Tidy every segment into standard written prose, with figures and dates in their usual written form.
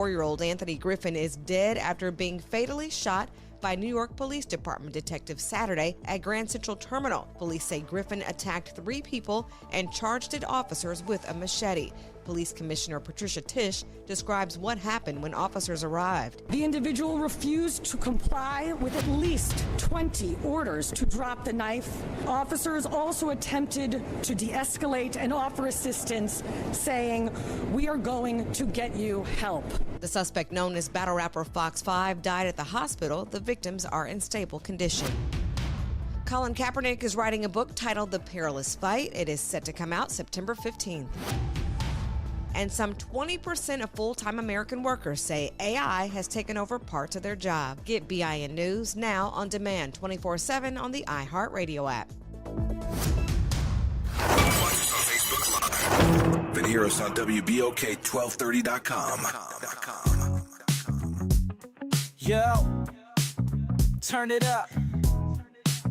4-year-old Anthony Griffin is dead after being fatally shot by New York Police Department detectives Saturday at Grand Central Terminal. Police say Griffin attacked 3 people and charged at officers with a machete. Police Commissioner Patricia Tisch describes what happened when officers arrived. The individual refused to comply with at least 20 orders to drop the knife. Officers also attempted to de-escalate and offer assistance, saying, "We are going to get you help." The suspect, known as battle rapper Fox 5, died at the hospital. The victims are in stable condition. Colin Kaepernick is writing a book titled The Perilous Fight. It is set to come out September 15th. And some 20% of full-time American workers say AI has taken over parts of their job. Get BIN News now on demand 24/7 on the iHeartRadio app. Watch us on Facebook Live. Then hear us on WBOK1230.com. Yo, turn it up.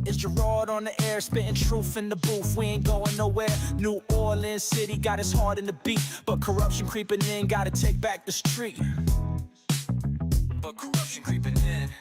It's Gerod on the air, spitting truth in the booth. We ain't going nowhere. New Orleans City got us hard in the beat, but corruption creeping in, gotta take back the street. But corruption creeping in,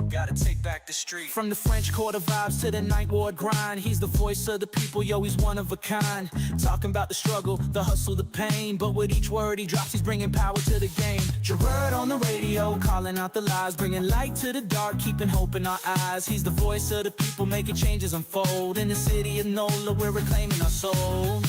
gotta take back the street. From the French Quarter vibes to the Ninth Ward grind, he's the voice of the people, yo, he's one of a kind. Talking about the struggle, the hustle, the pain, but with each word he drops, he's bringing power to the game. Gerard on the radio, calling out the lies, bringing light to the dark, keeping hope in our eyes. He's the voice of the people, making changes unfold. In the city of NOLA, we're reclaiming our soul.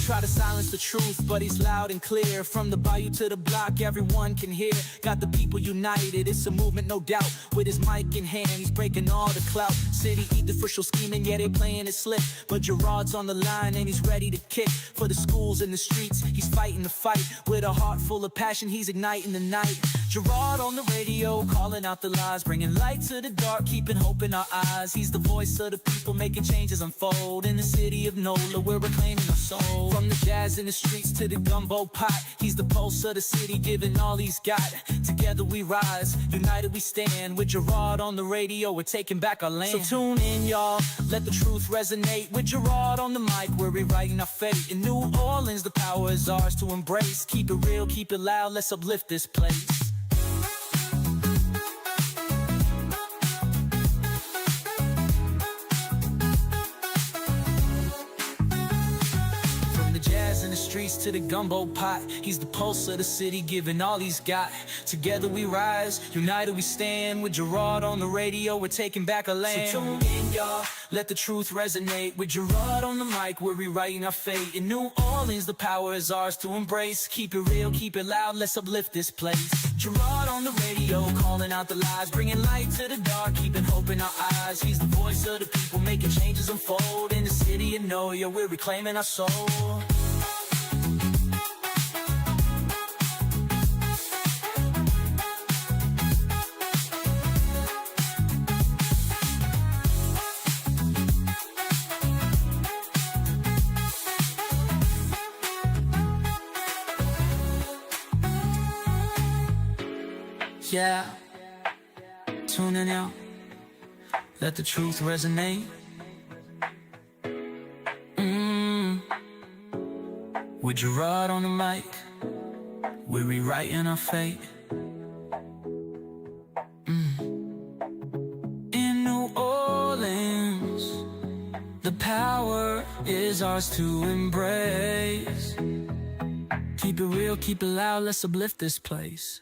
Try to silence the truth, but he's loud and clear. From the bayou to the block, everyone can hear. Got the people united, it's a movement, no doubt. With his mic in hand, he's breaking all the clout. City eat the official scheming, yeah, they playing it slick. But Gerard's on the line and he's ready to kick. For the schools and the streets, he's fighting the fight. With a heart full of passion, he's igniting the night. Gerard on the radio, calling out the lies, bringing light to the dark, keeping hope in our eyes. He's the voice of the people, making changes unfold. In the city of NOLA, we're reclaiming our soul. From the jazz in the streets to the gumbo pot, he's the pulse of the city, giving all he's got. Together we rise, united we stand. With Gerard on the radio, we're taking back our land. So tune in, y'all, let the truth resonate. With Gerard on the mic, we're rewriting our fate. In New Orleans, the power is ours to embrace. Keep it real, keep it loud, let's uplift this place. In the streets to the gumbo pot, he's the pulse of the city, giving all he's got. Together we rise, united we stand. With Gerard on the radio, we're taking back our land. So tune in, y'all, let the truth resonate. With Gerard on the mic, we're rewriting our fate. In New Orleans, the power is ours to embrace. Keep it real, keep it loud, let's uplift this place. Gerard on the radio, calling out the lies, bringing light to the dark, keeping hope in our eyes. He's the voice of the people, making changes unfold. In the city of NOLA, we're reclaiming our soul. Yeah, tuning out, let the truth resonate. With Gerard on the mic, we're rewriting our fate. In New Orleans, the power is ours to embrace. Keep it real, keep it loud, let's uplift this place.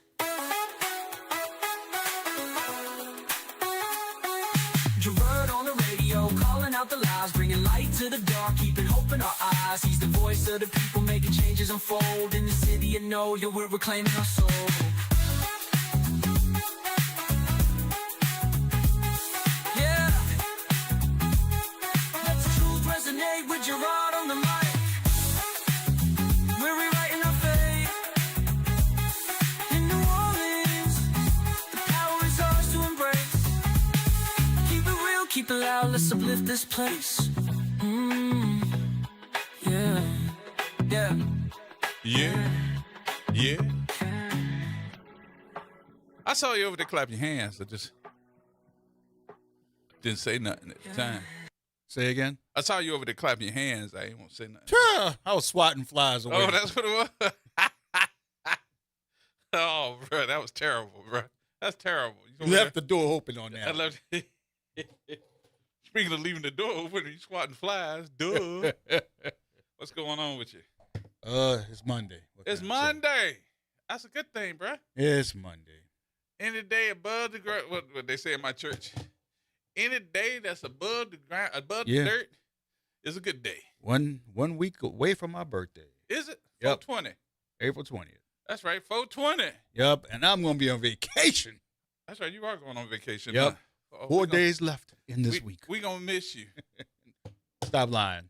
Gerard on the radio, calling out the lies, bringing light to the dark, keeping hope in our eyes. He's the voice of the people, making changes unfold. In the city of NOLA, we're reclaiming our soul. Yeah, let the truth resonate. With Gerard on the mic, we're rewriting our fate. In New Orleans, the power is ours to embrace. Keep it loud, let's uplift this place. Yeah, yeah, yeah, yeah. I saw you over there clap your hands. So just Didn't say nothing at the time. Say again? I saw you over there clapping your hands. I ain't want to say nothing. Sure. I was swatting flies away. Oh, that's what it was? Oh, bro, that was terrible, bro. That's terrible. You left the door open on I that. left. Speaking of leaving the door open, you swatting flies. Duh. What's going on with you? It's Monday. What It's can I say? Monday. That's a good thing, bro. It's Monday. Any day above the ground, what they say in my church, any day that's above the ground, above Yeah. the dirt, is a good day. 1 week away from my birthday. Is it? Yep. 420. April 20th. That's right, 420. Yep. And I'm going to be on vacation. That's right, you are going on vacation. Yep. Huh? Oh, 4 days left in this week. We going to miss you. Stop lying.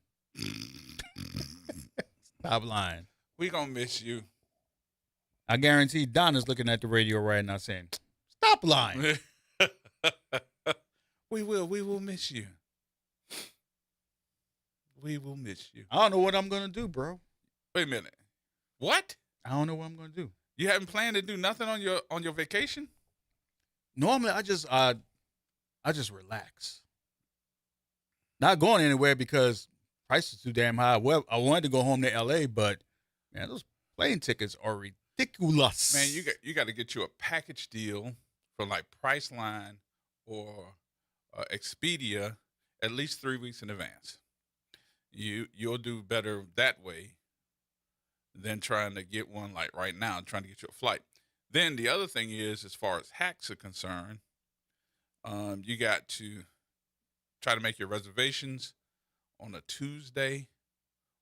Stop lying. We going to miss you. I guarantee Donna's looking at the radio right now saying, stop lying. We will miss you. We will miss you. I don't know what I'm going to do, bro. Wait a minute. What? I don't know what I'm going to do. You haven't planned to do nothing on your vacation? Normally, I just relax. Not going anywhere because prices too damn high. Well, I wanted to go home to L.A., but, man, those plane tickets are ridiculous. Man, you got to get you a package deal from like Priceline or Expedia at least 3 weeks in advance. You'll do better that way than trying to get one like right now, trying to get you a flight. Then the other thing is, as far as hacks are concerned, you got to try to make your reservations on a Tuesday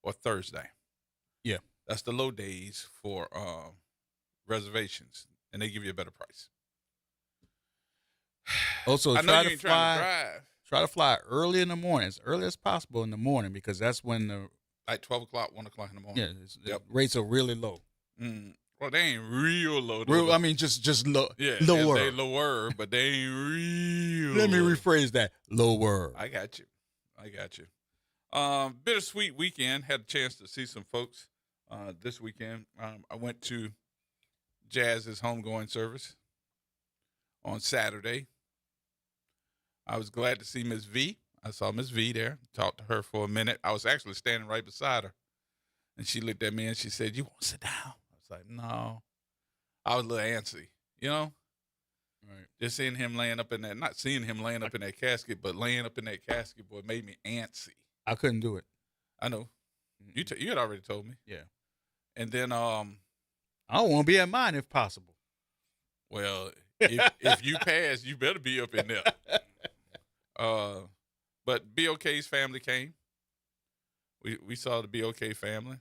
or Thursday. Yeah. That's the low days for reservations, and they give you a better price. Also, I know try you to ain't trying to fly. drive. Try to fly early in the morning, as early as possible in the morning, because that's when the Like 12 o'clock, 1 o'clock in the morning. the rates are really low. Well, they ain't real low. Though. I mean, just low. Yeah, lower. They lower, but they ain't real. Let me low. rephrase that. Lower. I got you. Bittersweet weekend. Had a chance to see some folks this weekend. I went to Jazz's homegoing service on Saturday. I was glad to see Miss V. I saw Miss V there, talked to her for a minute. I was actually standing right beside her. And she looked at me and she said, "You want to sit down?" I was like, "No." I was a little antsy, you know? Right. Just seeing him laying up in that, not seeing him laying up in that casket, but laying up in that casket, boy, made me antsy. I couldn't do it. I know. You had already told me. Yeah. And then, I don't want to be at mine if possible. well, if you pass, you better be up in there. But BOK's family came. We saw the BOK family.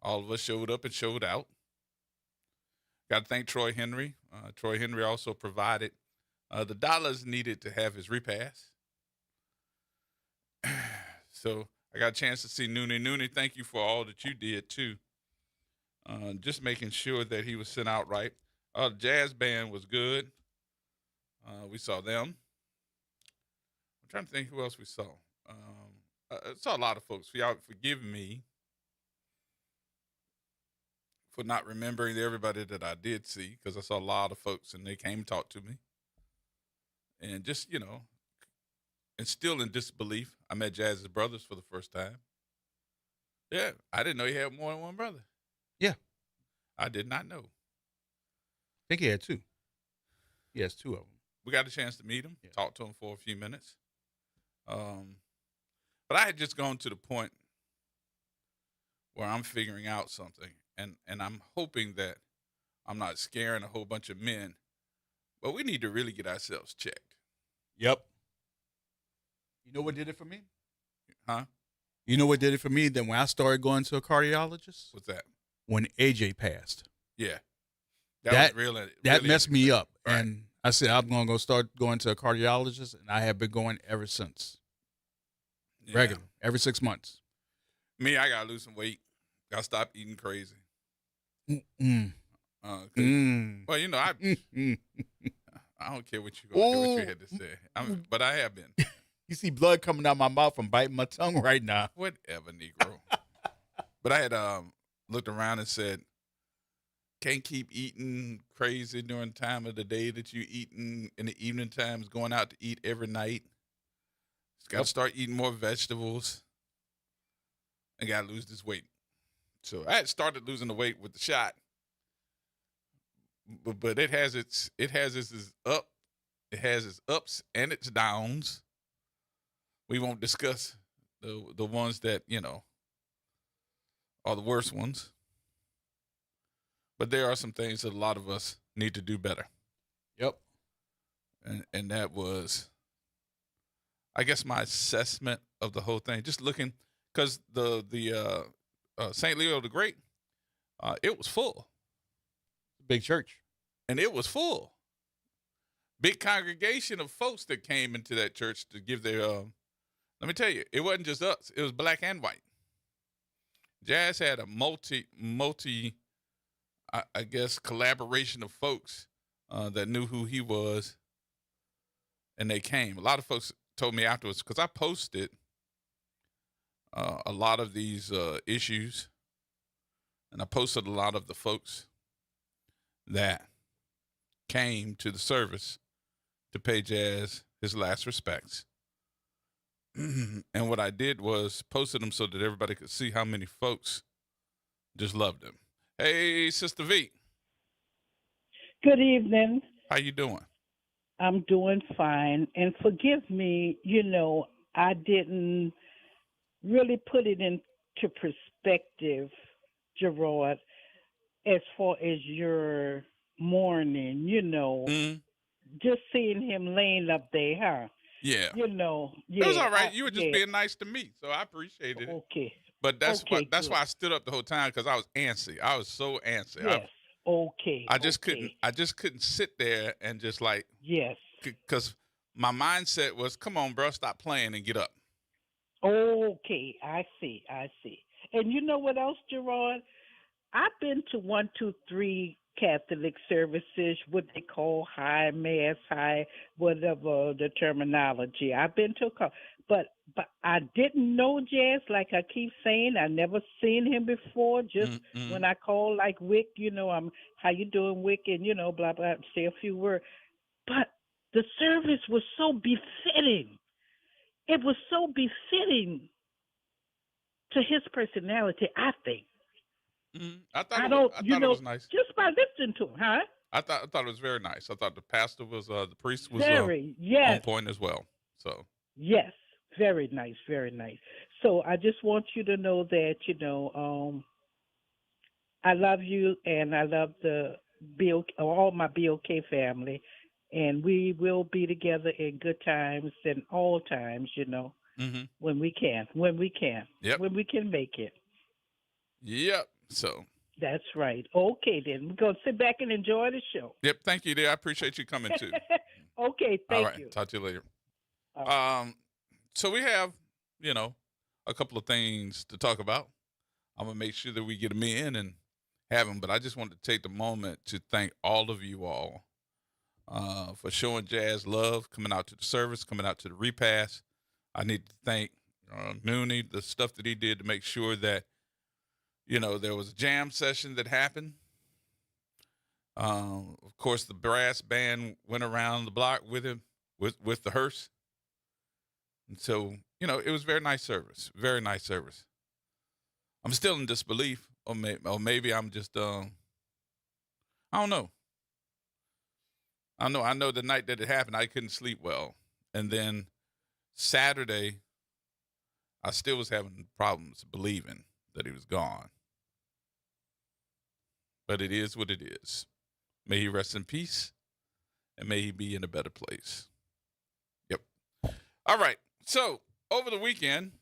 All of us showed up and showed out. Got to thank Troy Henry. Troy Henry also provided the dollars needed to have his repast. So I got a chance to see Noonie. Noonie, thank you for all that you did, too. Just making sure that he was sent out right. The jazz band was good. We saw them. I'm trying to think who else we saw. I saw a lot of folks. Y'all forgive me for not remembering everybody that I did see, because I saw a lot of folks and they came and talked to me. And just, and still in disbelief, I met Jazz's brothers for the first time. Yeah, I didn't know he had more than one brother. Yeah. I did not know. I think he had two. He has two of them. We got a chance to meet him, Yeah. talk to him for a few minutes. But I had just gone to the point where I'm figuring out something, and I'm hoping that I'm not scaring a whole bunch of men, but we need to really get ourselves checked. Yep. You know what did it for me? Huh? You know what did it for me? Then when I started going to a cardiologist? What's that? When AJ passed. Yeah. That was really messed me up. Right. And I said, I'm going to go start going to a cardiologist, and I have been going ever since. Yeah. Regular. Every 6 months. Me, I got to lose some weight. Got to stop eating crazy. Mm. Well, I don't care what you had to say. But I have been. You see blood coming out my mouth from biting my tongue right now. Whatever, Negro. But I had looked around and said, can't keep eating crazy during the time of the day that you eating in the evening times, going out to eat every night. Got to start eating more vegetables. And got to lose this weight. So I had started losing the weight with the shot, but it has its ups and its downs. We won't discuss the ones that are the worst ones. But there are some things that a lot of us need to do better. Yep. And that was, I guess, my assessment of the whole thing. Just looking, because the St. Leo the Great, it was full. Big church. And it was full. Big congregation of folks that came into that church to give their, let me tell you, it wasn't just us. It was black and white. Jazz had a multi, I guess, collaboration of folks that knew who he was, and they came. A lot of folks told me afterwards, because I posted a lot of these issues, and I posted a lot of the folks that came to the service to pay Jazz his last respects. And what I did was posted them so that everybody could see how many folks just loved him. Hey, Sister V. Good evening. How you doing? I'm doing fine. And forgive me, I didn't really put it into perspective, Gerard, as far as your mourning, just seeing him laying up there, huh? Yeah. Yeah. It was all right. You were just being nice to me, so I appreciated it. Okay. But that's Okay, why I stood up the whole time, because I was antsy. I was so antsy. Yes. Okay. I just couldn't sit there and just like, Yes. because my mindset was, come on, bro, stop playing and get up. Okay. I see. And you know what else, Gerard? I've been to 1, 2, 3 Catholic services, what they call high mass, high whatever the terminology. I've been to but I didn't know Jazz, like I keep saying. I never seen him before. Just when I call like Wick, I'm how you doing, Wick, and blah blah, say a few words. But the service was so befitting. It was so befitting to his personality, I think. I thought it was nice. Just by listening to him, huh? I thought it was very nice. I thought the pastor was, the priest was on point as well. So yes, very nice, very nice. So I just want you to know that I love you, and I love all my BOK family, and we will be together in good times and all times, when we can. Yep. When we can make it. Yep. So that's right. Okay, then we're gonna sit back and enjoy the show. Yep. Thank you, dear. I appreciate you coming too. Okay. Thank all right. you. Talk to you later. Right. So we have, a couple of things to talk about. I'm gonna make sure that we get them in and have them. But I just wanted to take the moment to thank all of you all for showing Jazz love, coming out to the service, coming out to the repast. I need to thank Mooney, the stuff that he did to make sure that there was a jam session that happened. Of course, the brass band went around the block with him, with the hearse. And so, it was very nice service. Very nice service. I'm still in disbelief, or maybe I'm just, I don't know. I know the night that it happened, I couldn't sleep well. And then Saturday, I still was having problems believing that he was gone. But it is what it is. May he rest in peace, and may he be in a better place. Yep. All right. So over the weekend,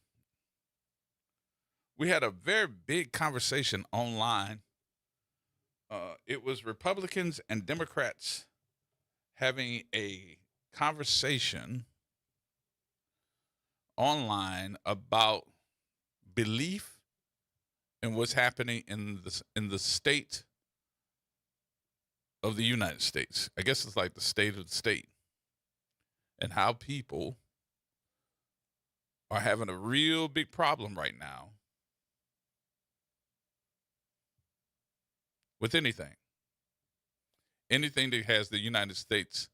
we had a very big conversation online. It was Republicans and Democrats having a conversation online about belief in what's happening in the state of the United States. I guess it's like the state of the state, and how people are having a real big problem right now with anything. anything that has the United States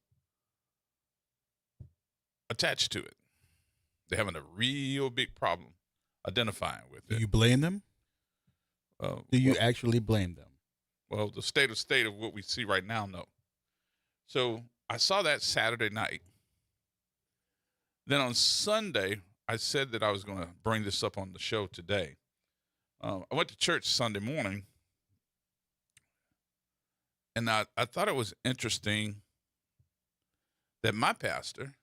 attached to it. They're having a real big problem identifying with Do it. you blame them? Do you Well, actually blame them? well, the state of what we see right now, no. So I saw that Saturday night. Then on Sunday, I said that I was going to bring this up on the show today. I went to church Sunday morning, and I thought it was interesting that my pastor,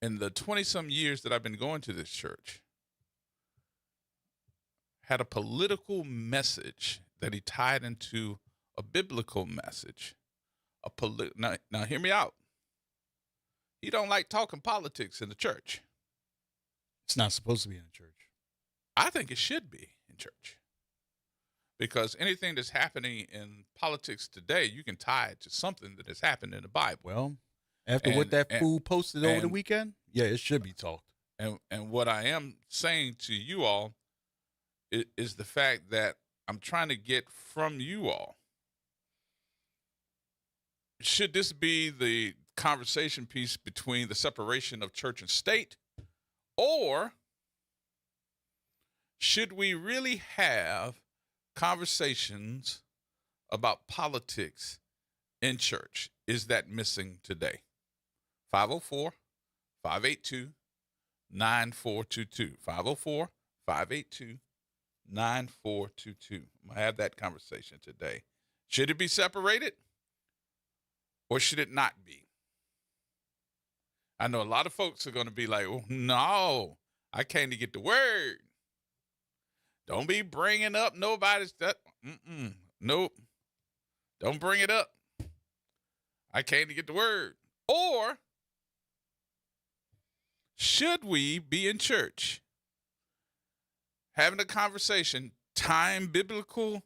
in the 20-some years that I've been going to this church, had a political message that he tied into a biblical message. Now, hear me out. He don't like talking politics in the church. It's not supposed to be in a church. I think it should be in church. Because anything that's happening in politics today, you can tie it to something that has happened in the Bible. Well, after what that fool posted over the weekend, yeah, it should be talked. And what I am saying to you all is the fact that I'm trying to get from you all. Should this be the conversation piece between the separation of church and state, or should we really have conversations about politics in church? Is that missing today? 504-582-9422. 504-582-9422. I'm going to have that conversation today. Should it be separated, or should it not be? I know a lot of folks are going to be like, oh, no, I came to get the word. Don't be bringing up nobody's stuff. Nope. Don't bring it up. I came to get the word. Or should we be in church having a conversation, time biblical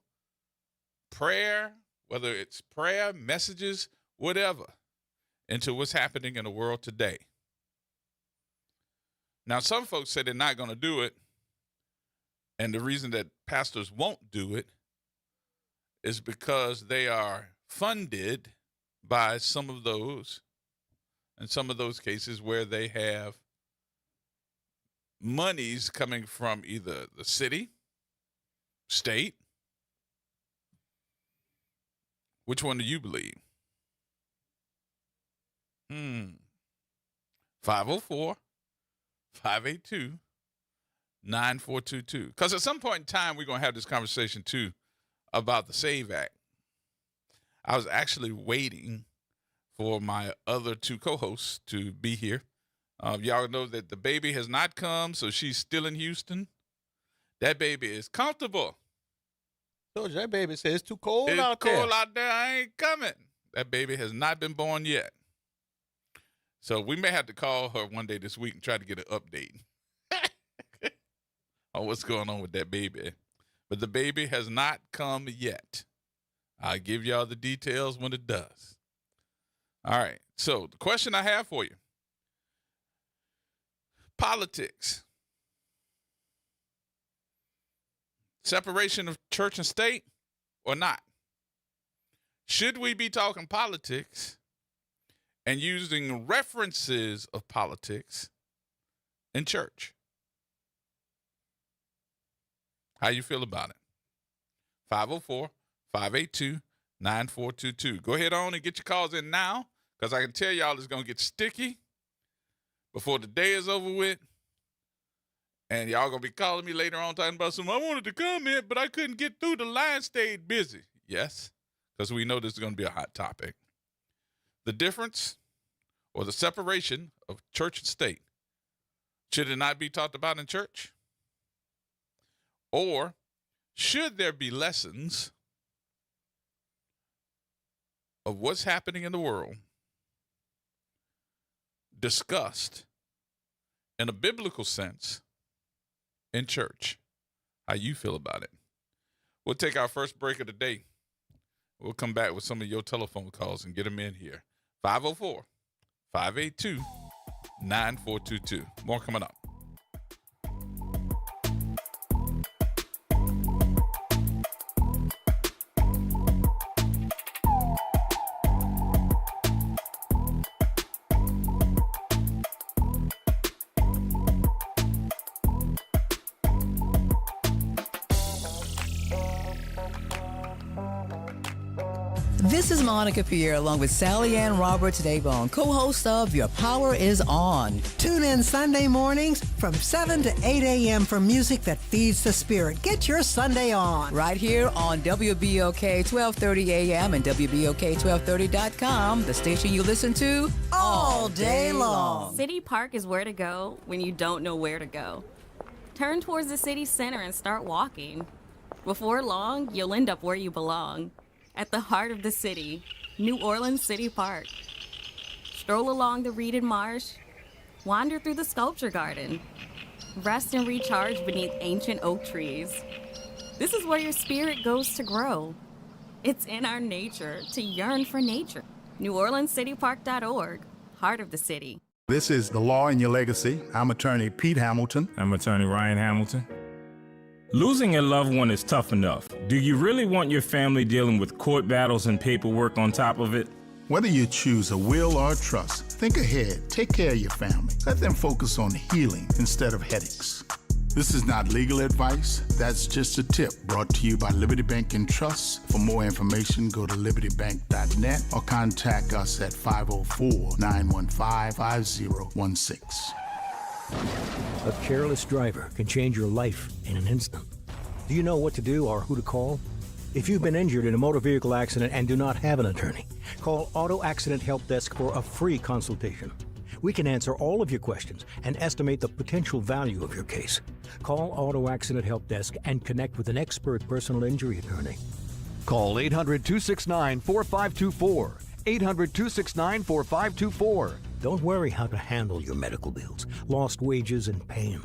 prayer, whether it's prayer, messages, whatever, into what's happening in the world today? Now, some folks say they're not going to do it. And the reason that pastors won't do it is because they are funded by some of those, in some of those cases where they have monies coming from either the city, state. Which one do you believe? 504-582-9422. Because at some point in time, we're going to have this conversation, too, about the SAVE Act. I was actually waiting for my other two co-hosts to be here. Y'all know that the baby has not come, so she's still in Houston. That baby is comfortable. Told you, that baby says it's too cold It's out there. cold out there. I ain't coming. That baby has not been born yet. So we may have to call her one day this week and try to get an update on what's going on with that baby. But the baby has not come yet. I'll give y'all the details when it does. All right. So the question I have for you. Politics. Separation of church and state or not? Should we be talking politics and using references of politics in church? How you feel about it? 504-582-9422. Go ahead on and get your calls in now, because I can tell y'all it's going to get sticky before the day is over with. And y'all going to be calling me later on talking about something. I wanted to comment, but I couldn't get through. The line stayed busy. Yes, because we know this is going to be a hot topic. The difference or the separation of church and state, should it not be talked about in church? Or should there be lessons of what's happening in the world discussed in a biblical sense in church? How you feel about it? We'll take our first break of the day. We'll come back with some of your telephone calls and get them in here. 504-582-9422. More coming up. This is Monica Pierre along with Sally Ann Roberts Daybone, co-host of Your Power is On. Tune in Sunday mornings from 7 to 8 a.m. for music that feeds the spirit. Get your Sunday on. Right here on WBOK 1230 AM and WBOK1230.com, the station you listen to All day long. City Park is where to go when you don't know where to go. Turn towards the city center and start walking. Before long, you'll end up where you belong. At the heart of the city, New Orleans City Park. Stroll along the reeded marsh, wander through the sculpture garden, rest and recharge beneath ancient oak trees. This is where your spirit goes to grow. It's in our nature to yearn for nature. NewOrleansCityPark.org, heart of the city. This is The Law in Your Legacy. I'm attorney Pete Hamilton. I'm attorney Ryan Hamilton. Losing a loved one is tough enough. Do you really want your family dealing with court battles and paperwork on top of it? Whether you choose a will or a trust, think ahead. Take care of your family. Let them focus on healing instead of headaches. This is not legal advice. That's just a tip brought to you by Liberty Bank and Trust. For more information, go to libertybank.net or contact us at 504-915-5016. A careless driver can change your life in an instant. Do you know what to do or who to call? If you've been injured in a motor vehicle accident and do not have an attorney, call Auto Accident Help Desk for a free consultation. We can answer all of your questions and estimate the potential value of your case. Call Auto Accident Help Desk and connect with an expert personal injury attorney. Call 800-269-4524. 800-269-4524. Don't worry how to handle your medical bills, lost wages, and pain.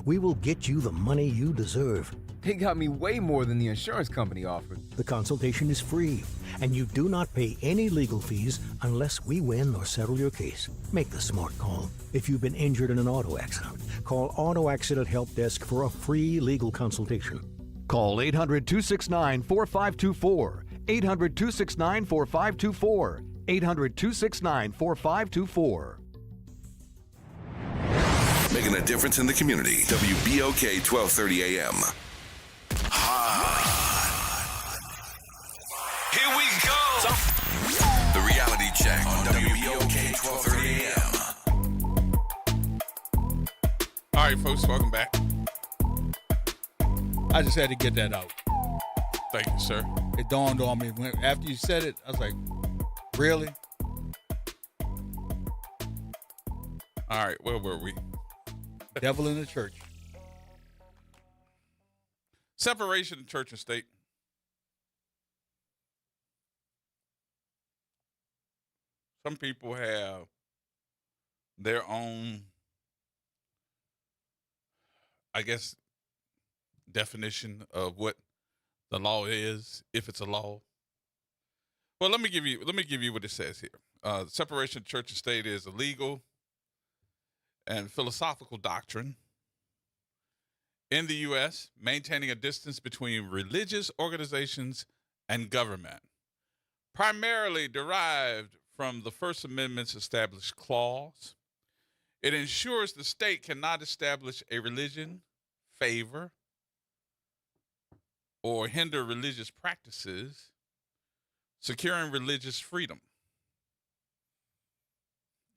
We will get you the money you deserve. They got me way more than the insurance company offered. The consultation is free, and you do not pay any legal fees unless we win or settle your case. Make the smart call. If you've been injured in an auto accident, call Auto Accident Help Desk for a free legal consultation. Call 800-269-4524. 800-269-4524. 800-269-4524. Making a difference in the community. WBOK 1230 AM. Here we go. The reality check on WBOK 1230 AM. All right, folks, welcome back. I just had to get that out. Thank you, sir. It dawned on me after you said it. I was like, really? All right, where were we? Devil in the church. Separation of church and state. Some people have their own, I guess, definition of what the law is, if it's a law. Well, let me give you what it says here. Separation of church and state is a legal and philosophical doctrine in the U.S., maintaining a distance between religious organizations and government, primarily derived from the First Amendment's established clause. It ensures the state cannot establish a religion, favor, or hinder religious practices, securing religious freedom.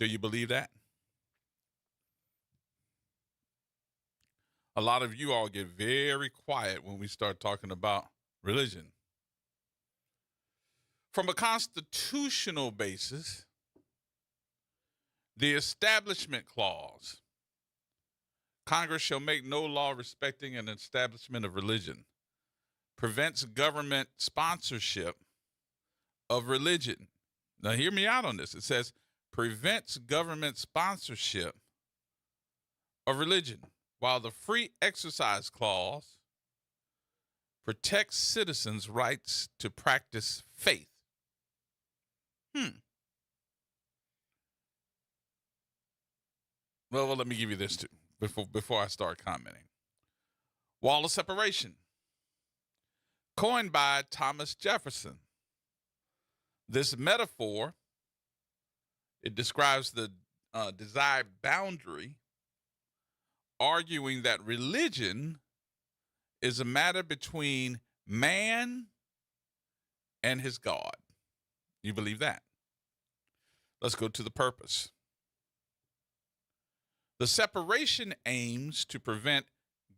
Do you believe that? A lot of you all get very quiet when we start talking about religion. From a constitutional basis, the Establishment Clause, Congress shall make no law respecting an establishment of religion, prevents government sponsorship of religion. Now, hear me out on this. It says, prevents government sponsorship of religion, while the Free Exercise Clause protects citizens' rights to practice faith. Well, let me give you this too, before I start commenting. Wall of separation, coined by Thomas Jefferson. This metaphor, it describes the desired boundary, arguing that religion is a matter between man and his God. You believe that? Let's go to the purpose. The separation aims to prevent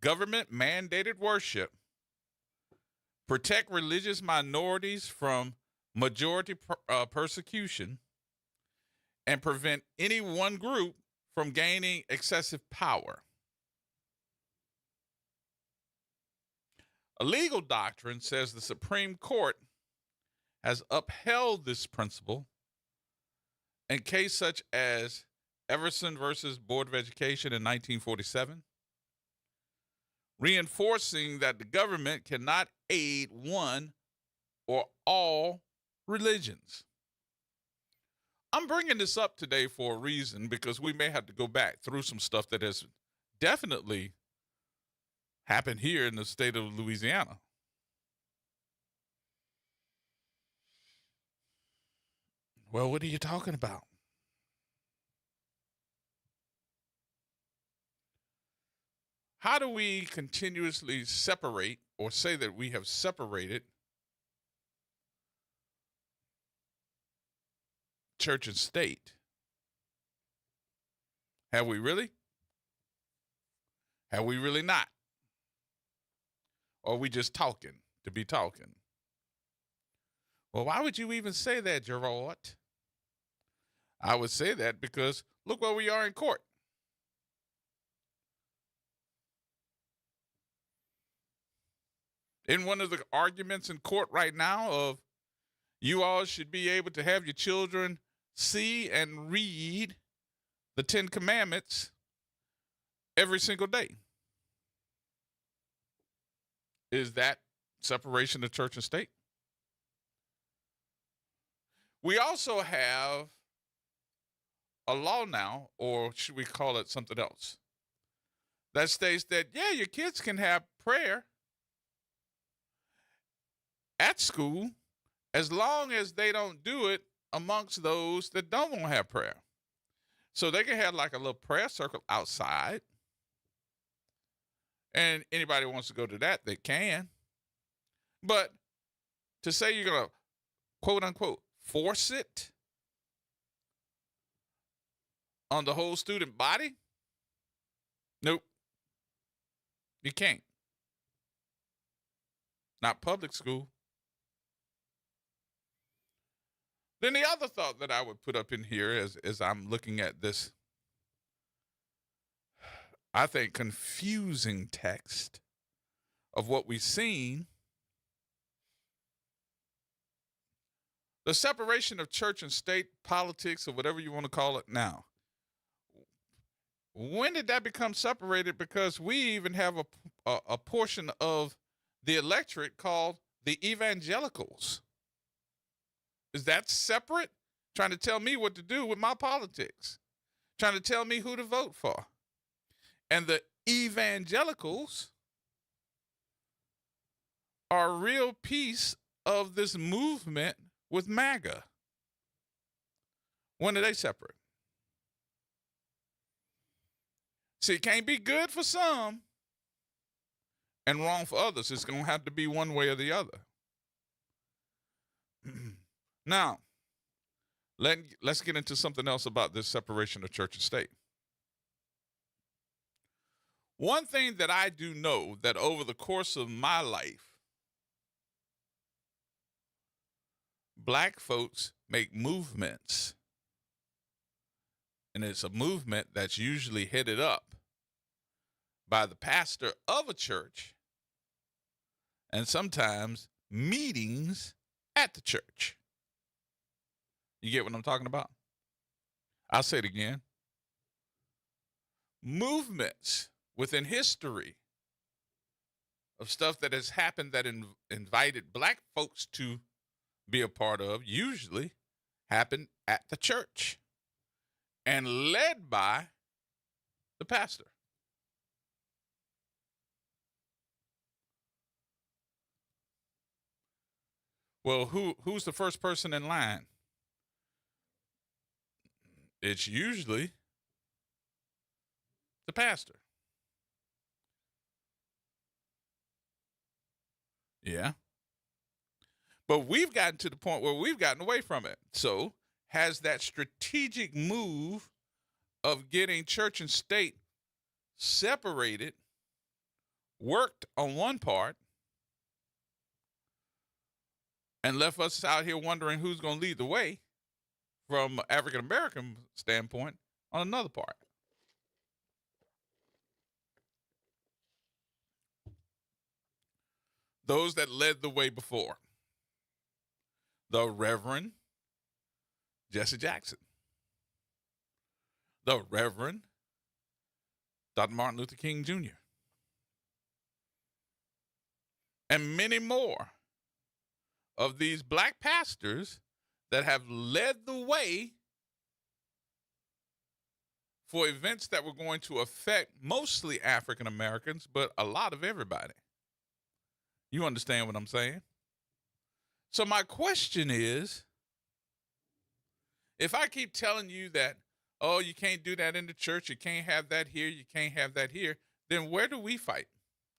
government-mandated worship, protect religious minorities from majority persecution, and prevent any one group from gaining excessive power. A legal doctrine says the Supreme Court has upheld this principle in cases such as Everson versus Board of Education in 1947, reinforcing that the government cannot aid one or all religions. I'm bringing this up today for a reason, because we may have to go back through some stuff that has definitely happened here in the state of Louisiana. Well, what are you talking about? How do we continuously separate, or say that we have separated, church and state? Have we really? Have we really not? Or are we just talking to be talking? Well, why would you even say that, Gerod? I would say that because look where we are in court. In one of the arguments in court right now of you all should be able to have your children see and read the 10 Commandments every single day. Is that separation of church and state? We also have a law now, or should we call it something else, that states that, yeah, your kids can have prayer at school as long as they don't do it amongst those that don't want to have prayer. So they can have like a little prayer circle outside, and anybody who wants to go to that, they can. But to say you're going to, quote unquote, force it on the whole student body? Nope. You can't. Not public school. Then the other thought that I would put up in here as I'm looking at this, I think, confusing text of what we've seen, the separation of church and state, politics, or whatever you want to call it now. When did that become separated? Because we even have a portion of the electorate called the evangelicals. Is that separate? Trying to tell me what to do with my politics. Trying to tell me who to vote for. And the evangelicals are a real piece of this movement with MAGA. When are they separate? See, it can't be good for some and wrong for others. It's going to have to be one way or the other. Now, let's get into something else about this separation of church and state. One thing that I do know, that over the course of my life, black folks make movements. And it's a movement that's usually headed up by the pastor of a church, and sometimes meetings at the church. You get what I'm talking about? I'll say it again. Movements within history of stuff that has happened that invited black folks to be a part of usually happened at the church and led by the pastor. Well, who's the first person in line? It's usually the pastor. Yeah. But we've gotten to the point where we've gotten away from it. So has that strategic move of getting church and state separated worked on one part and left us out here wondering who's going to lead the way from an African-American standpoint on another part? Those that led the way before. The Reverend Jesse Jackson. The Reverend Dr. Martin Luther King Jr. And many more of these black pastors that have led the way for events that were going to affect mostly African Americans, but a lot of everybody. You understand what I'm saying? So my question is, if I keep telling you that, oh, you can't do that in the church, you can't have that here, you can't have that here, then where do we fight?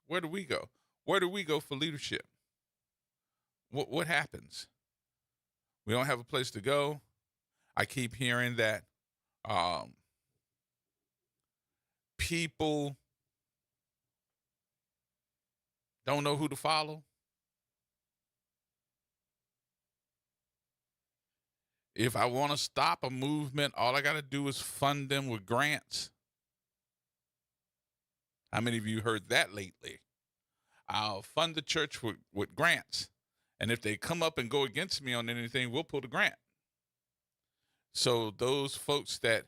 Where do we go? Where do we go for leadership? What happens? We don't have a place to go. I keep hearing that people don't know who to follow. If I want to stop a movement, all I got to do is fund them with grants. How many of you heard that lately? I'll fund the church with grants. And if they come up and go against me on anything, we'll pull the grant. So those folks that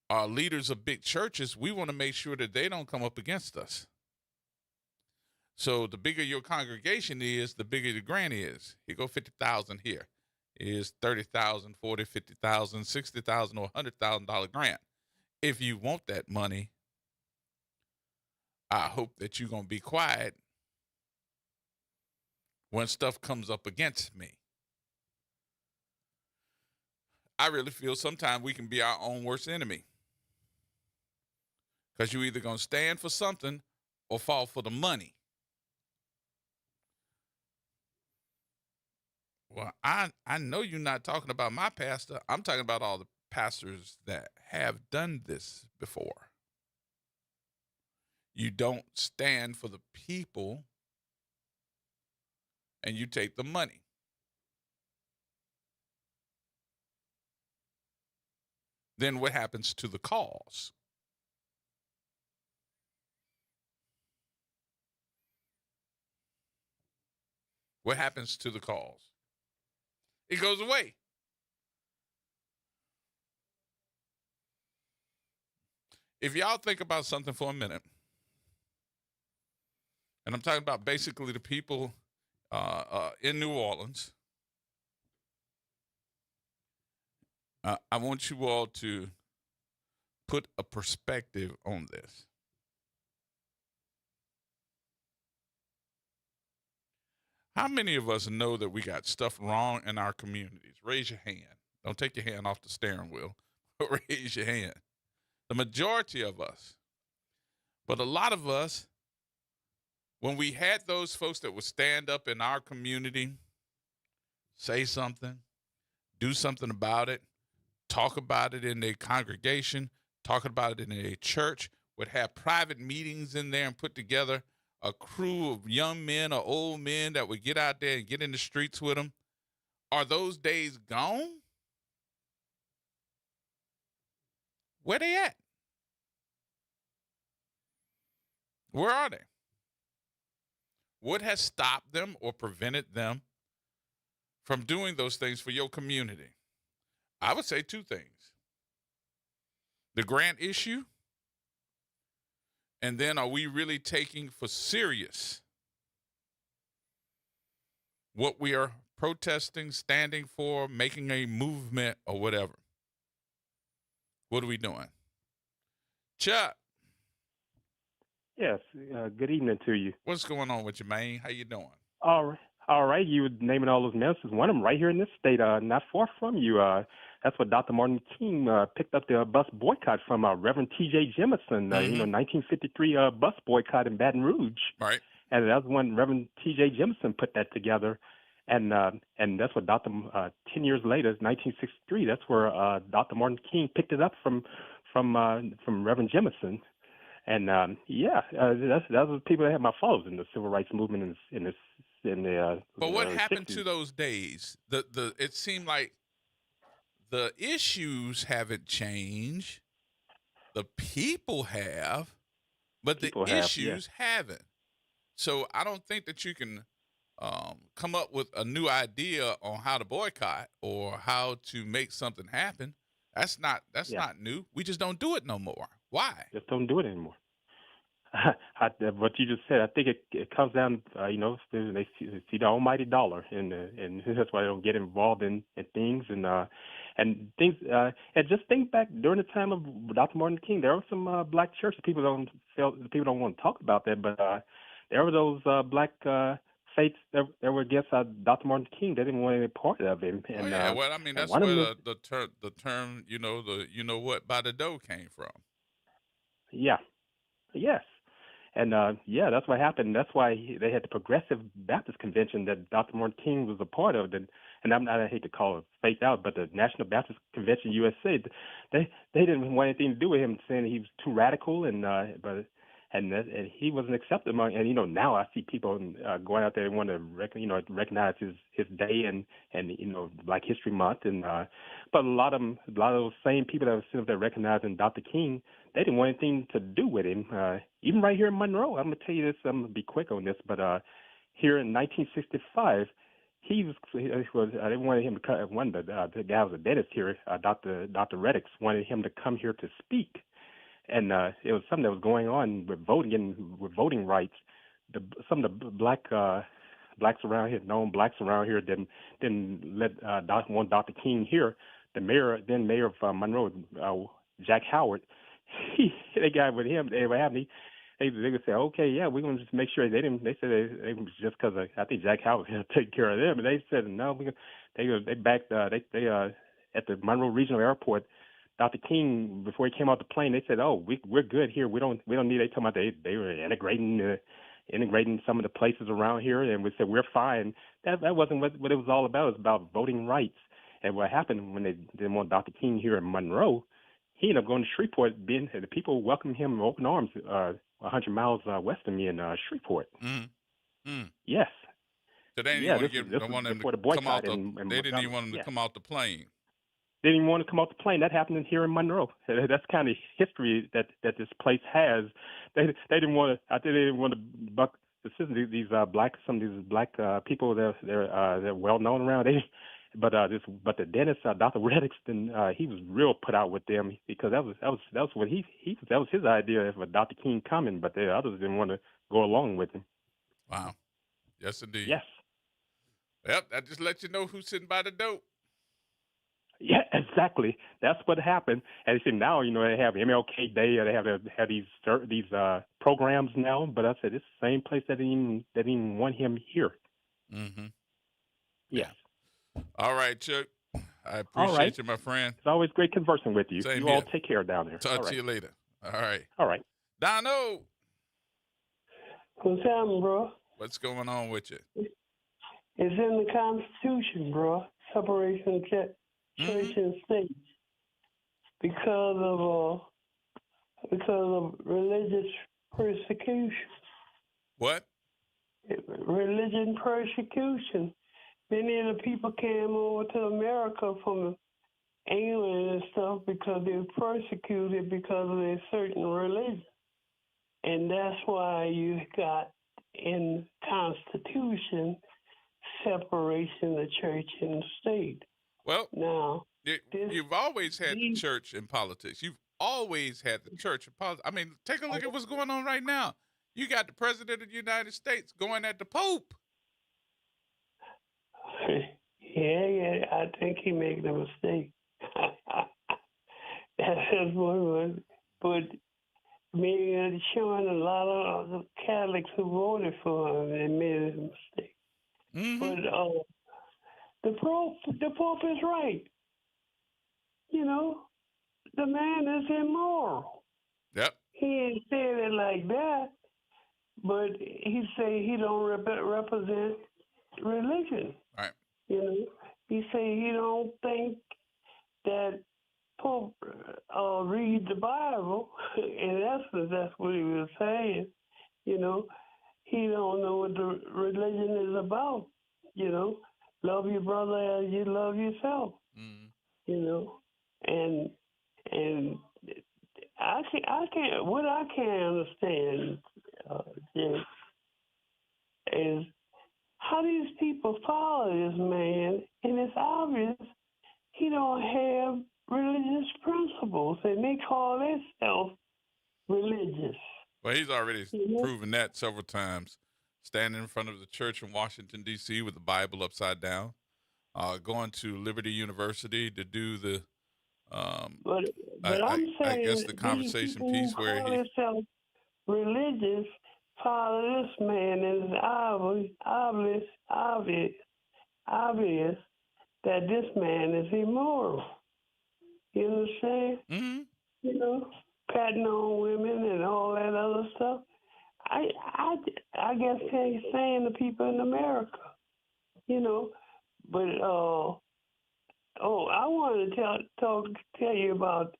are leaders of big churches, we want to make sure that they don't come up against us. So the bigger your congregation is, the bigger the grant is. You go 50,000 here. Is 30,000, 40, 50,000, 60,000, or $100,000 grant. If you want that money, I hope that you're going to be quiet when stuff comes up against me. I really feel sometimes we can be our own worst enemy. Because you're either going to stand for something or fall for the money. Well, I know you're not talking about my pastor. I'm talking about all the pastors that have done this before. You don't stand for the people and you take the money. Then what happens to the cause? What happens to the cause? It goes away. If y'all think about something for a minute, and I'm talking about basically the people in New Orleans, I want you all to put a perspective on this. How many of us know that we got stuff wrong in our communities? Raise your hand. Don't take your hand off the steering wheel, but raise your hand. The majority of us. But a lot of us, when we had those folks that would stand up in our community, say something, do something about it, talk about it in their congregation, talk about it in their church, would have private meetings in there and put together a crew of young men or old men that would get out there and get in the streets with them. Are those days gone? Where they at? Where are they? What has stopped them or prevented them from doing those things for your community? I would say two things. The grant issue, and then are we really taking for serious what we are protesting, standing for, making a movement, or whatever? What are we doing? Chuck. Yes, good evening to you. What's going on with you, man? How you doing? All right. You were naming all those ministers. One of them right here in this state, not far from you. That's what Dr. Martin King picked up the bus boycott from Reverend T.J. Jemison, 1953 bus boycott in Baton Rouge. Right. And that was when Reverend T.J. Jemison put that together. and that's what 10 years later, 1963. That's where Dr. Martin King picked it up from Reverend Jemison. And that was people that had my followers in the civil rights movement in the. But what happened 60s. to those days? It seemed like the issues haven't changed. The people have, but the issues haven't. So I don't think that you can come up with a new idea on how to boycott or how to make something happen. That's not new. We just don't do it no more. Why? Just don't do it anymore. What you just said, I think it comes down, they see the almighty dollar, and that's why they don't get involved in things and things. And just think back during the time of Dr. Martin King, there were some black churches. People don't want to talk about that, but there were those black faiths that were against Dr. Martin King. They didn't want any part of him. And, well, I mean, that's where the term, what by the dough came from. Yeah. Yes. And that's what happened. That's why they had the Progressive Baptist Convention that Dr. Martin King was a part of. And I hate to call it fake out, but the National Baptist Convention USA, they didn't want anything to do with him, saying he was too radical, and he wasn't accepted among. And now I see people going out there and want to recognize his day and Black History Month, but a lot of those same people that were sitting up there recognizing Dr. King, they didn't want anything to do with him. Even right here in Monroe, I'm gonna tell you this. I'm gonna be quick on this, but here in 1965, he was. I didn't want him to come. The guy was a dentist here. Dr. Reddix wanted him to come here to speak, and it was something that was going on with voting rights. Some of the blacks around here, known blacks around here, didn't let want Dr. King here. The mayor of Monroe, Jack Howard. They got with him. They would say, okay, yeah, we're gonna just make sure they didn't. They said they was just because I think Jack Howard had to take care of them, and they said no. They backed. They at the Monroe Regional Airport, Dr. King, before he came out the plane, they said, oh, we're good here. We don't need. They talking about they were integrating some of the places around here, and we said we're fine. That wasn't what it was all about. It was about voting rights. And what happened when they didn't want Dr. King here in Monroe, he ended up going to Shreveport. The people welcomed him with open arms 100 miles west of me in Shreveport. Yes. So they didn't even want him to come out they didn't even want him to come out the plane. They didn't even want to come off the plane. That happened here in Monroe. That's kind of history that this place has. They didn't want to. I think they didn't want to buck some of these black people. They're well known around. But the dentist, Dr. Reddix, he was real put out with them because that was what that was his idea of Dr. King coming, but the others didn't want to go along with him. Wow. Yes, indeed. Yes. Yep. That just lets you know who's sitting by the dope. Yeah, exactly. That's what happened. And see, now they have MLK Day. They have these programs now. But I said it's the same place that didn't even want him here. Mm-hmm. Yes. All right, Chuck. I appreciate you, my friend. It's always great conversing with you. Same you here. all take care down there. Talk to you later. All right. All right. Dono. What's happening, bro? What's going on with you? It's in the Constitution, bro. Separation of church and state because of religious persecution. What? Religion persecution. Many of the people came over to America from England and stuff because they were persecuted because of their certain religion. And that's why you got in Constitution separation of church and state. Well, now you've always had the church in politics. You've always had the church in politics. I mean, take a look at what's going on right now. You got the President of the United States going at the Pope. Yeah, I think he made a mistake. That's one. But maybe showing a lot of the Catholics who voted for him, they made a mistake. Mm-hmm. But the Pope is right. The man is immoral. Yep. He ain't saying it like that, but he say he don't represent religion. Right. You know, he say he don't think that Pope read the Bible. In essence, that's what he was saying. You know, he don't know what the religion is about. You know, love your brother as you love yourself. You know, and I can't. What I can't understand, Jim, is how these people follow this man, and it's obvious he don't have religious principles, and they call themselves religious. Well, he's already proven that several times. Standing in front of the church in Washington, D.C. with the Bible upside down, going to Liberty University to do the, but I'm saying I guess the conversation piece where he religious follow this man, and it's obvious that this man is immoral. You understand? Mm-hmm. You know, patting on women and all that other stuff. I guess he's saying the people in America, you know. But I wanted to tell you about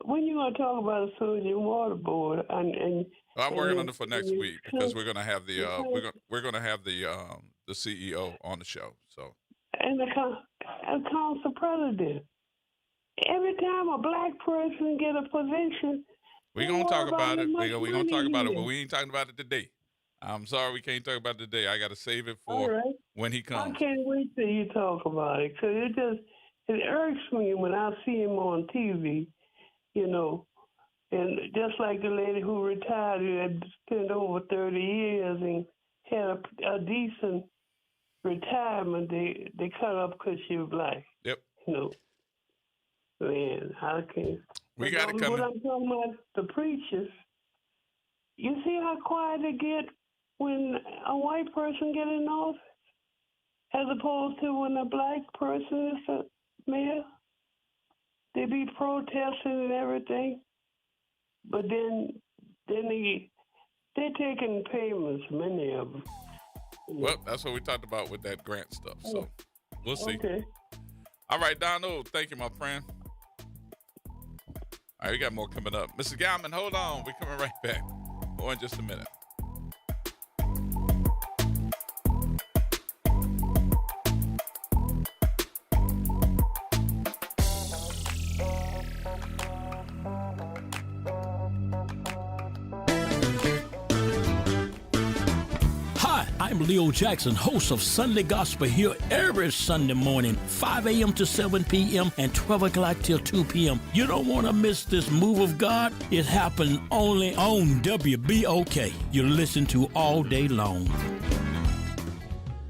when you going to talk about the sewage and water board and I'm working on it for next week because we're going to have the we're going to have the CEO on the show. So and the council president. Every time a black person get a position, we're going to talk about it. We're going to talk about it, but we ain't talking about it today. I'm sorry we can't talk about it today. I got to save it for when he comes. I can't wait till you talk about it because it irks me when I see him on TV, you know. And just like the lady who retired, who had spent over 30 years and had a decent retirement, they cut up because she was black. Yep. You know, man, how can we got to come? What I'm talking about, the preachers. You see how quiet they get when a white person get in office, as opposed to when a black person is a mayor. They be protesting and everything, but then they're taking payments, many of them. Well, that's what we talked about with that grant stuff. So we'll see. Okay. All right, Donald. Thank you, my friend. All right, we got more coming up. Mr. Galman, hold on. We're coming right back. More in just a minute. Hi, I'm Leo Jackson, host of Sunday Gospel here every Sunday morning, 5 a.m. to 7 p.m. and 12 o'clock till 2 p.m. You don't want to miss this move of God. It happens only on WBOK. You listen to all day long.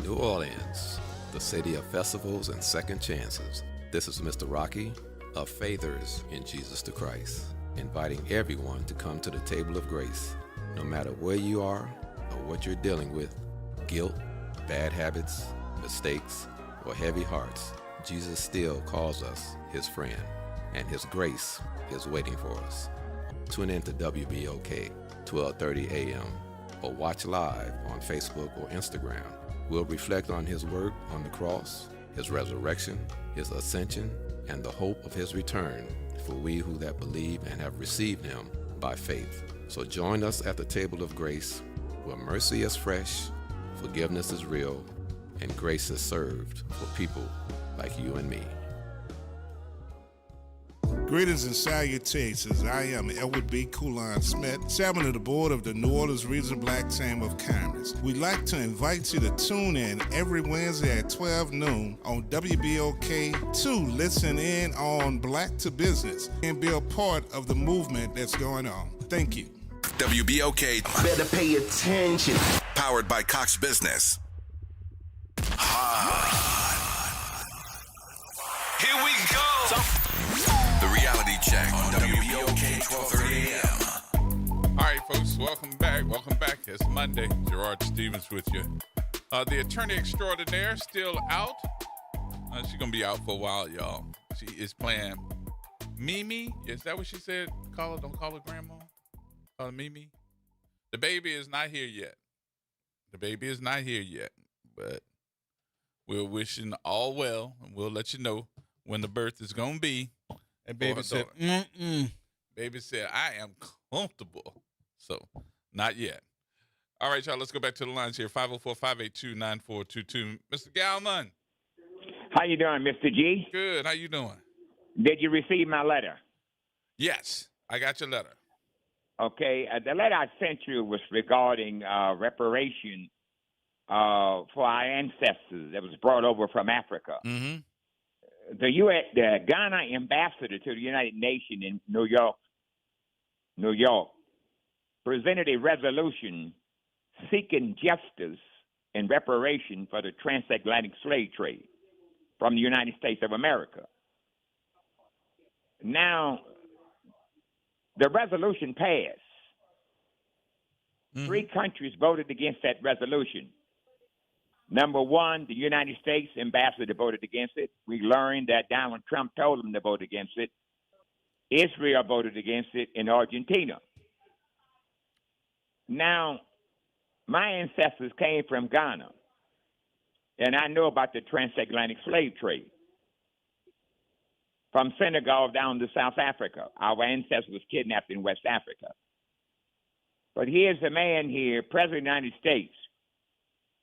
New Orleans, the city of festivals and second chances. This is Mr. Rocky of Faithers in Jesus the Christ, inviting everyone to come to the table of grace. No matter where you are or what you're dealing with, guilt, bad habits, mistakes, or heavy hearts, Jesus still calls us his friend, and his grace is waiting for us. Tune in to WBOK, 12:30 a.m., or watch live on Facebook or Instagram. We'll reflect on his work on the cross, his resurrection, his ascension, and the hope of his return for we who that believe and have received him by faith. So join us at the table of grace, where mercy is fresh, forgiveness is real, and grace is served for people like you and me. Greetings and salutations. I am Edward B. Coulon Smith, chairman of the board of the New Orleans Regional Black Chamber of Commerce. We'd like to invite you to tune in every Wednesday at 12 noon on WBOK to listen in on Black to Business and be a part of the movement that's going on. Thank you. WBOK. Better pay attention. Powered by Cox Business. Here we go. The reality check on WBOK 12:30 a.m. All right, folks, welcome back. Welcome back. It's Monday. Gerard Stevens with you. The attorney extraordinaire still out. She's going to be out for a while, y'all. She is playing Mimi. Is that what she said? Don't call her grandma. Call her Mimi. The baby is not here yet. But We're wishing all well, and we'll let you know when the birth is going to be. And baby said, mm-mm. Baby said, I am comfortable. So, not yet. All right, y'all, let's go back to the lines here. 504-582-9422. Mr. Galman. How you doing, Mr. G? Good. How you doing? Did you receive my letter? Yes, I got your letter. Okay. The letter I sent you was regarding reparation for our ancestors that was brought over from Africa. Mm-hmm. The Ghana ambassador to the United Nations in New York, presented a resolution seeking justice and reparation for the transatlantic slave trade from the United States of America. Now, the resolution passed. Mm-hmm. 3 countries voted against that resolution. Number 1, the United States ambassador voted against it. We learned that Donald Trump told them to vote against it. Israel voted against it, and Argentina. Now, my ancestors came from Ghana, and I know about the transatlantic slave trade. From Senegal down to South Africa, our ancestors was kidnapped in West Africa. But here's a man here, President of the United States,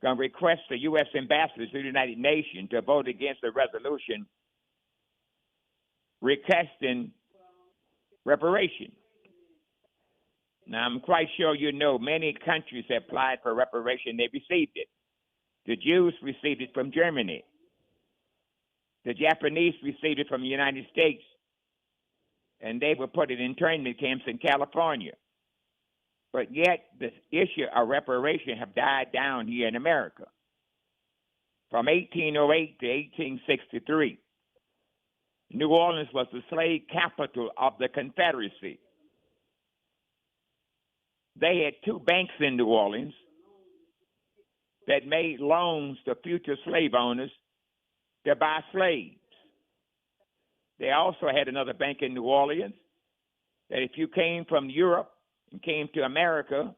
going to request the U.S. ambassadors to the United Nations to vote against the resolution requesting reparation. Now, I'm quite sure you know many countries applied for reparation. They received it. The Jews received it from Germany. The Japanese received it from the United States, and they were put in internment camps in California. But yet, the issue of reparation have died down here in America. From 1808 to 1863, New Orleans was the slave capital of the Confederacy. They had 2 banks in New Orleans that made loans to future slave owners to buy slaves. They also had another bank in New Orleans that if you came from Europe and came to America,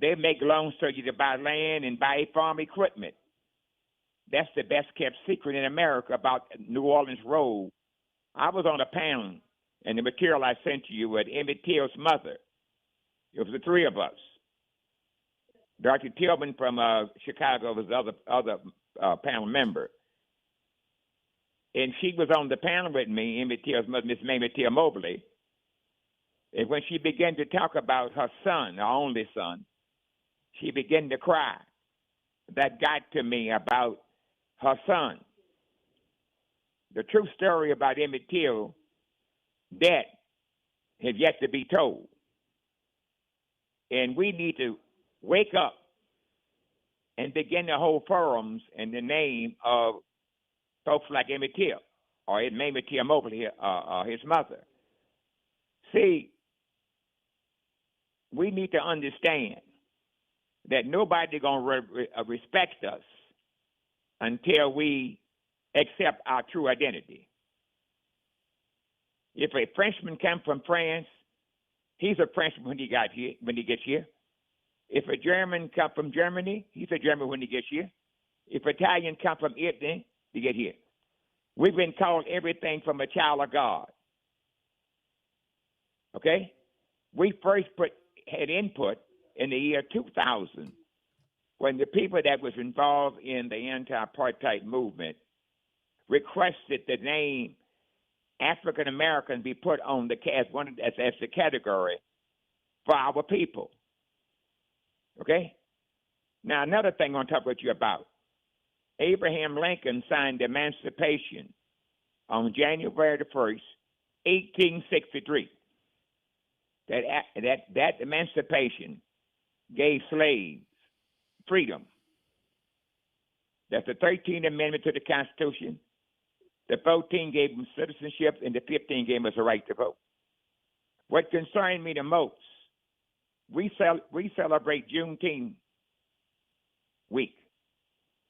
they make loans to you to buy land and buy farm equipment. That's the best kept secret in America about New Orleans Road. I was on a panel, and the material I sent to you with Emmett Till's mother. It was the 3 of us. Dr. Tillman from Chicago was the other panel member. And she was on the panel with me, Emmett Till's mother, Miss Mamie Till Mobley. And when she began to talk about her son, her only son, she began to cry. That got to me about her son. The true story about Emmett Till, death, has yet to be told. And we need to wake up and begin to hold forums in the name of folks like Emmett Till or Mamie Till Mobley, his mother. See, we need to understand that nobody going to respect us until we accept our true identity. If a Frenchman comes from France, he's a Frenchman when he gets here. If a German comes from Germany, he's a German when he gets here. If Italian comes from Italy, he get here. We've been called everything from a child of God. Okay? We first had input in the year 2000 when the people that was involved in the anti-apartheid movement requested the name African American be put on the as the category for our people. Okay? Now, another thing I want to talk with you about. Abraham Lincoln signed Emancipation on January the 1st, 1863. That emancipation gave slaves freedom. That's the 13th Amendment to the Constitution. The 14 gave them citizenship, and the 15 gave us a right to vote. What concerned me the most, we celebrate Juneteenth week,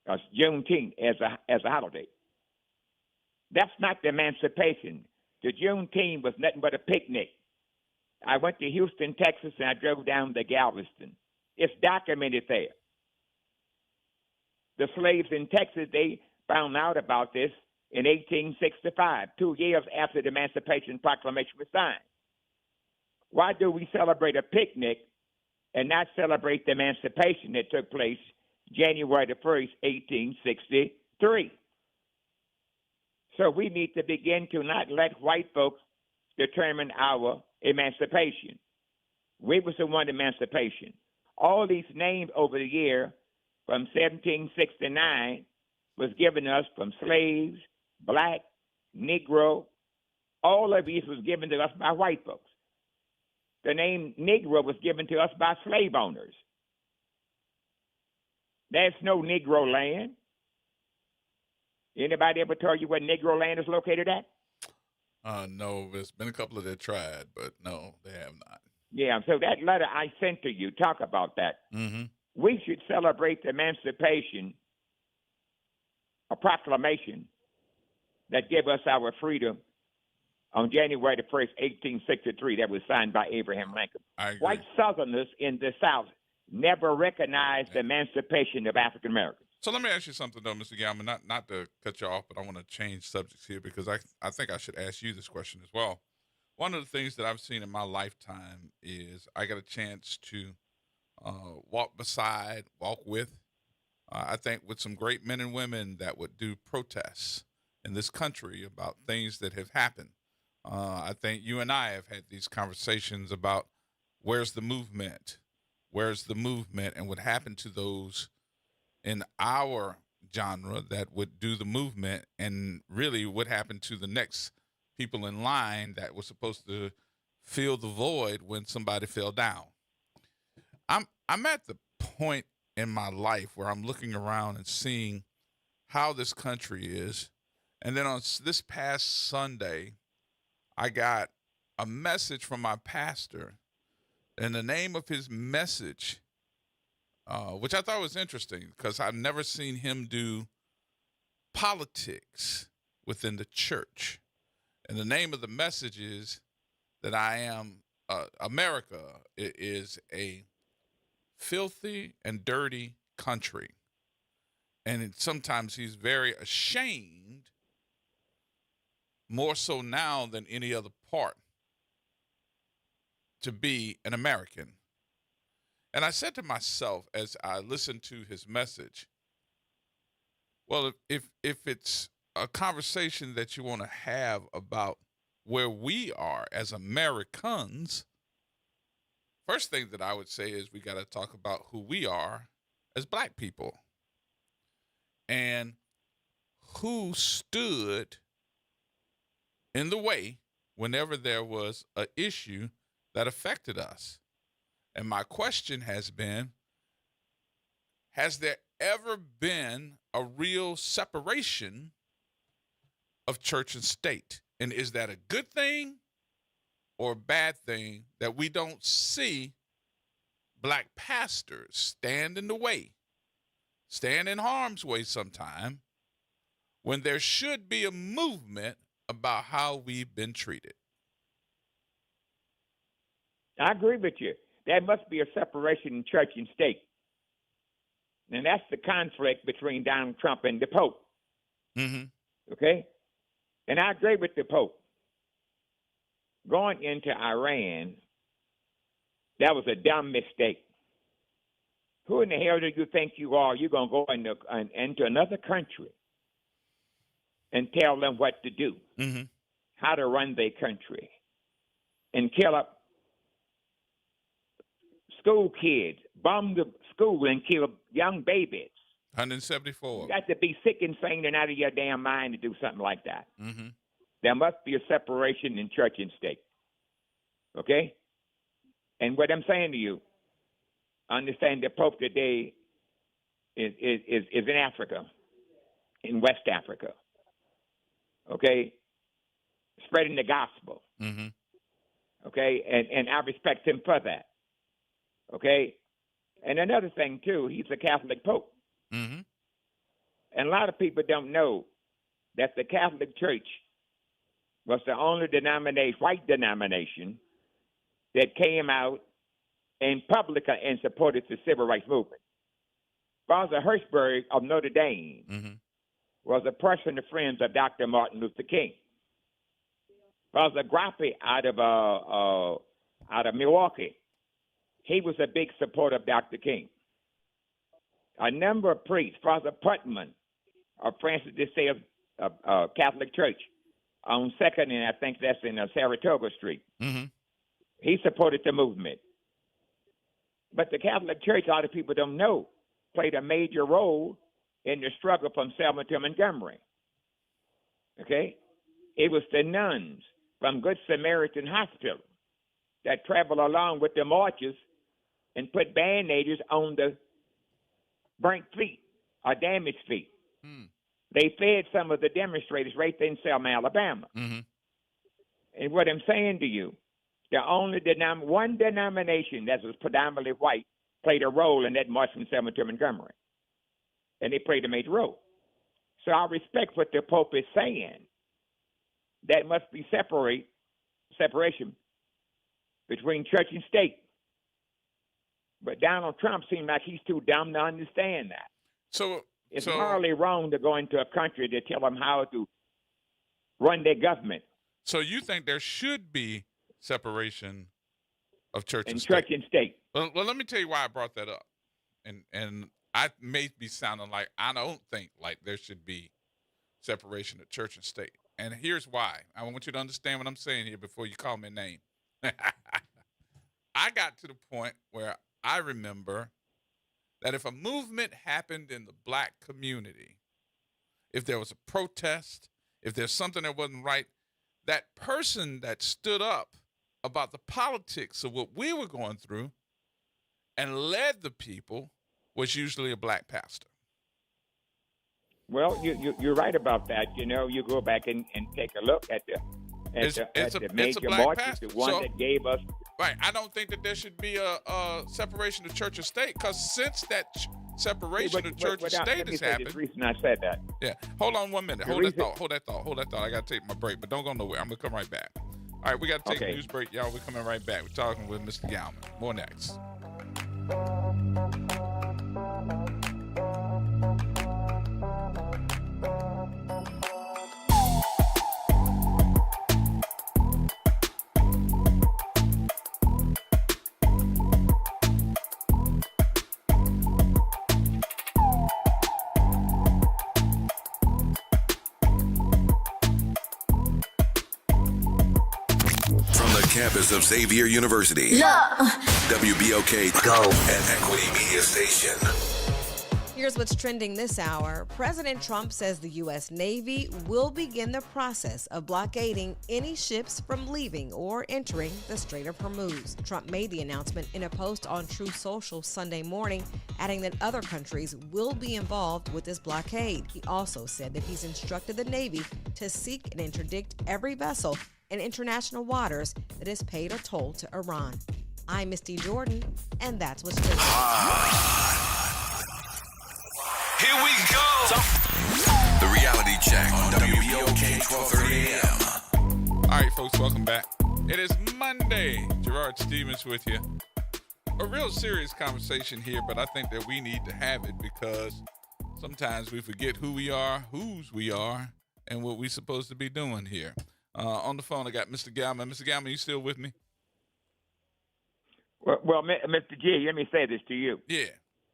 Juneteenth as a holiday. That's not the emancipation. The Juneteenth was nothing but a picnic. I went to Houston, Texas, and I drove down to Galveston. It's documented there. The slaves in Texas, they found out about this in 1865, 2 years after the Emancipation Proclamation was signed. Why do we celebrate a picnic and not celebrate the emancipation that took place January the 1st, 1863? So we need to begin to not let white folks determine our emancipation. We was the one emancipation. All these names over the year from 1769 was given us from slaves, black, Negro. All of these was given to us by white folks. The name Negro was given to us by slave owners. There's no Negro land. Anybody ever told you where Negro land is located at? No, there's been a couple that tried, but no, they have not. Yeah, so that letter I sent to you, talk about that. Mm-hmm. We should celebrate the emancipation, a proclamation that gave us our freedom on January the 1st, 1863, that was signed by Abraham Lincoln. White Southerners in the South never recognized the emancipation of African Americans. So let me ask you something, though, Mr. Galman, not to cut you off, but I want to change subjects here because I think I should ask you this question as well. One of the things that I've seen in my lifetime is I got a chance to walk beside, walk with, I think with some great men and women that would do protests in this country about things that have happened. I think you and I have had these conversations about where's the movement, and what happened to those in our genre that would do the movement, and really what happened to the next people in line that was supposed to fill the void when somebody fell down. I'm at the point in my life where I'm looking around and seeing how this country is, and then on this past Sunday, I got a message from my pastor, and the name of his message, which I thought was interesting because I've never seen him do politics within the church. And the name of the message is that I am, America is a filthy and dirty country. And sometimes he's very ashamed, more so now than any other part, to be an American. And I said to myself as I listened to his message, well, if it's a conversation that you want to have about where we are as Americans, first thing that I would say is we got to talk about who we are as black people and who stood in the way whenever there was an issue that affected us. And my question has been, has there ever been a real separation of church and state? And is that a good thing or a bad thing that we don't see black pastors stand in the way, stand in harm's way sometime, when there should be a movement about how we've been treated? I agree with you. There must be a separation in church and state. And that's the conflict between Donald Trump and the Pope. Mm-hmm. Okay? And I agree with the Pope. Going into Iran, that was a dumb mistake. Who in the hell do you think you are? You're going to go into another country and tell them what to do, how to run their country, and kill up school kids, bomb the school and kill young babies. 174. You got to be sick, insane, and out of your damn mind to do something like that. Mm-hmm. There must be a separation in church and state. Okay? And what I'm saying to you, understand the Pope today is in Africa, in West Africa. Okay? Spreading the gospel. Mm-hmm. Okay? And I respect him for that. Okay? And another thing, too, he's a Catholic Pope. Mm-hmm. And a lot of people don't know that the Catholic Church was the only white denomination that came out in public and supported the civil rights movement. Father Hirschberg of Notre Dame Mm-hmm. was a personal friend of Dr. Martin Luther King. Father Grappi out of Milwaukee, he was a big supporter of Dr. King. A number of priests, Father Putman of Francis de Sales Catholic Church on 2nd and I think that's in Saratoga Street. Mm-hmm. He supported the movement. But the Catholic Church, a lot of people don't know, played a major role in the struggle from Selma to Montgomery. Okay? It was the nuns from Good Samaritan Hospital that traveled along with the marchers and put band-aids on the burnt feet or damaged feet. They fed some of the demonstrators right there in Selma, Alabama. Mm-hmm. And what I'm saying to you, the only one denomination that was predominantly white played a role in that march from Selma to Montgomery. And they played a major role. So I respect what the Pope is saying. That must be separation between church and state. But Donald Trump seems like he's too dumb to understand that. It's morally wrong to go into a country to tell them how to run their government. So you think there should be separation of church and church and state? Well, let me tell you why I brought that up. And I may be sounding like I don't think like there should be separation of church and state. And here's why. I want you to understand what I'm saying here before you call me a name. I got to the point where I remember that if a movement happened in the black community, if there was a protest, if there's something that wasn't right, that person that stood up about the politics of what we were going through and led the people was usually a black pastor. Well, you're right about that. You know, you go back and take a look at the major marches, the one that gave us. Right. I don't think that there should be a separation of church and state, because since that separation of church and state has happened. The reason I said that. Yeah. Hold on 1 minute. Hold that thought. I got to take my break, but don't go nowhere. I'm going to come right back. All right, we got to take a news break, y'all. We're coming right back. We're talking with Mr. Gallman. More next. Campus of Xavier University. WBOK Go and Equity Media Station. Here's what's trending this hour. President Trump says the U.S. Navy will begin the process of blockading any ships from leaving or entering the Strait of Hormuz. Trump made the announcement in a post on Truth Social Sunday morning, adding that other countries will be involved with this blockade. He also said that he's instructed the Navy to seek and interdict every vessel in international waters that has paid a toll to Iran. I'm Misty Jordan, and that's what's trending. Here we go. The reality check on WBOK 1230 AM. All right, folks, welcome back. It is Monday. Gerard Stevens with you. A real serious conversation here, but I think that we need to have it because sometimes we forget who we are, whose we are, and what we're supposed to be doing here. On the phone, I got Mr. Gallman. Mr. Gallman, you still with me? Well, Mr. G, let me say this to you. Yeah.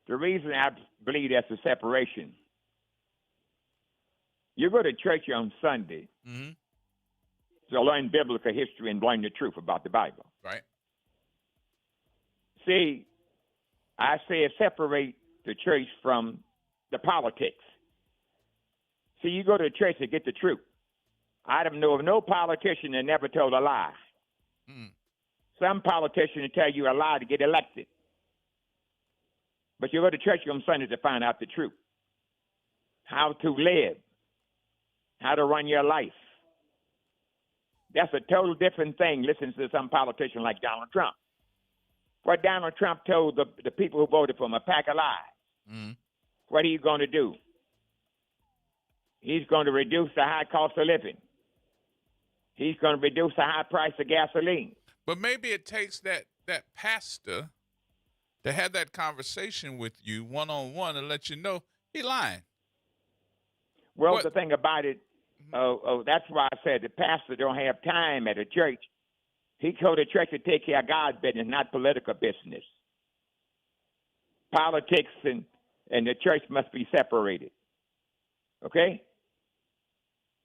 The reason I believe that's a separation, you go to church on Sunday to learn biblical history and learn the truth about the Bible. Right. See, I say separate the church from the politics. See, you go to church to get the truth. I don't know of no politician that never told a lie. Some politicians tell you a lie to get elected. But you go to church on Sunday to find out the truth. How to live. How to run your life. That's a total different thing listening to some politician like Donald Trump. What Donald Trump told the people who voted for him, a pack of lies. What are you going to do? He's going to reduce the high cost of living. He's going to reduce the high price of gasoline. But maybe it takes that pastor to have that conversation with you one-on-one and let you know he lying. Well, the thing about it, that's why I said the pastor don't have time at a church. He told the church to take care of God's business, not political business. Politics and the church must be separated. Okay?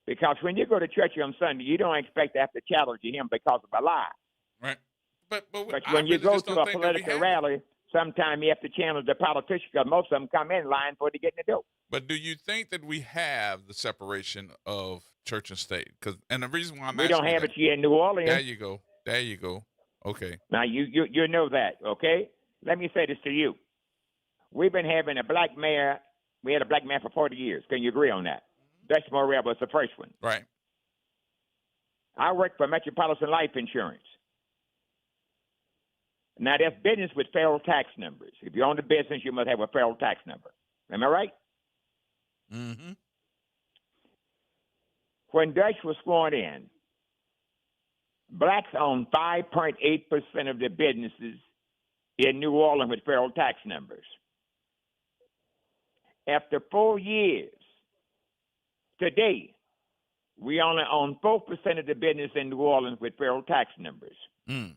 Because when you go to church on Sunday, you don't expect to have to challenge him because of a lie. Right. But when you go to a political rally, sometimes you have to challenge the politician because most of them come in line before they get in the door. But do you think that we have the separation of church and state? And the reason why we don't have it here in New Orleans. There you go. Okay. Now you know that. Okay. Let me say this to you. We've been having a black mayor. We had a black mayor for 40 years. Can you agree on that? Dutch Morrell was the first one. Right. I work for Metropolitan Life Insurance. Now, there's business with federal tax numbers. If you own the business, you must have a federal tax number. Am I right? Mm-hmm. When Dutch was sworn in, blacks own 5.8% of the businesses in New Orleans with federal tax numbers. After 4 years, today, we only own 4% of the business in New Orleans with federal tax numbers. Mm.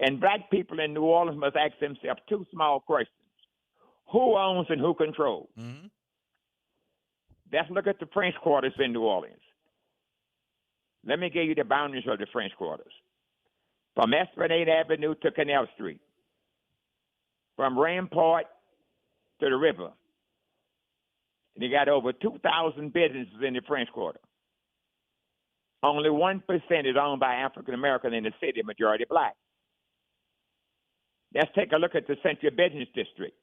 And black people in New Orleans must ask themselves two small questions. Who owns and who controls? Mm-hmm. Let's look at the French Quarters in New Orleans. Let me give you the boundaries of the French Quarters. From Esplanade Avenue to Canal Street. From Rampart to the river. And you got over 2,000 businesses in the French Quarter. Only 1% is owned by African American in the city, majority black. Let's take a look at the Central Business District.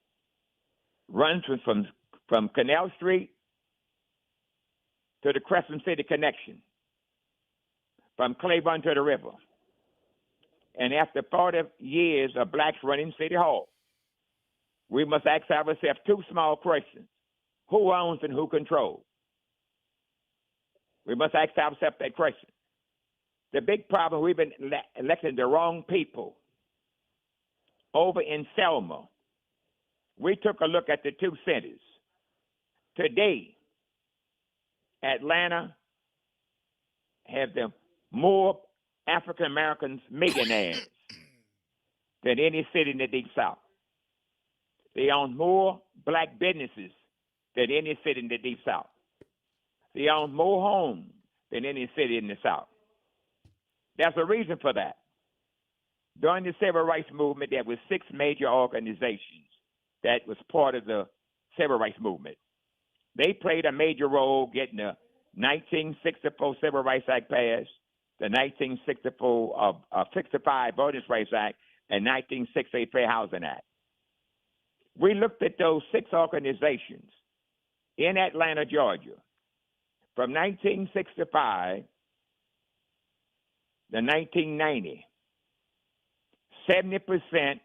Runs from Canal Street to the Crescent City Connection. From Claiborne to the river. And after 40 years of blacks running City Hall, we must ask ourselves two small questions. Who owns and who controls? We must ask ourselves that question. The big problem, we've been electing the wrong people. Over in Selma, we took a look at the two cities. Today, Atlanta have the more African Americans millionaires than any city in the Deep South. They own more black businesses than any city in the Deep South. They own more homes than any city in the South. There's a reason for that. During the Civil Rights Movement, there were 6 major organizations that was part of the Civil Rights Movement. They played a major role getting the 1964 Civil Rights Act passed, the 1965 Voting Rights Act, and 1968 Fair Housing Act. We looked at those 6 organizations in Atlanta, Georgia, from 1965 to 1990. 70%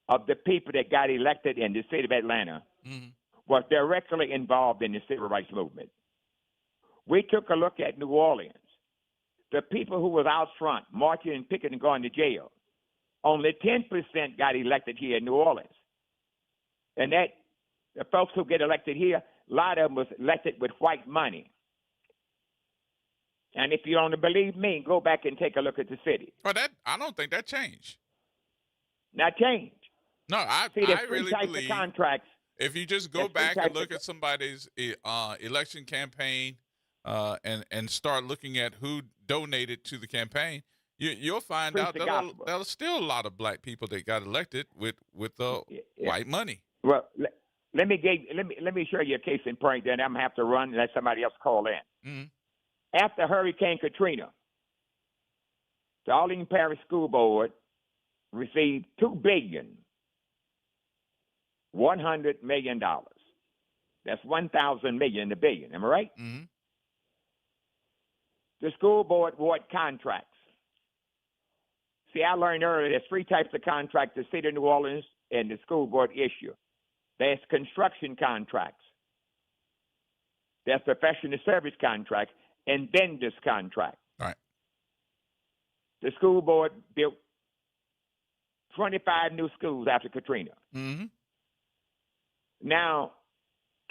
of the people that got elected in the city of Atlanta were directly involved in the civil rights movement. We took a look at New Orleans. The people who was out front, marching and picketing and going to jail, only 10% got elected here in New Orleans. And that the folks who get elected here, a lot of them was elected with white money. And if you don't believe me, go back and take a look at the city. Well, I don't think that changed. Not changed. No, I really believe contracts. If you just go back and look at somebody's election campaign and start looking at who donated to the campaign, you'll find out that there's still a lot of black people that got elected with white money. Well, let me show you a case in point. Then I'm gonna have to run and let somebody else call in. Mm-hmm. After Hurricane Katrina, the Orleans Parish School Board received $2.1 billion. That's 1,000 million in the billion. Am I right? Mm-hmm. The school board award contracts. See, I learned earlier there's 3 types of contracts the city of New Orleans and the school board issue. There's construction contracts. There's professional service contracts and vendors contracts. Right. The school board built 25 new schools after Katrina. Mm-hmm. Now,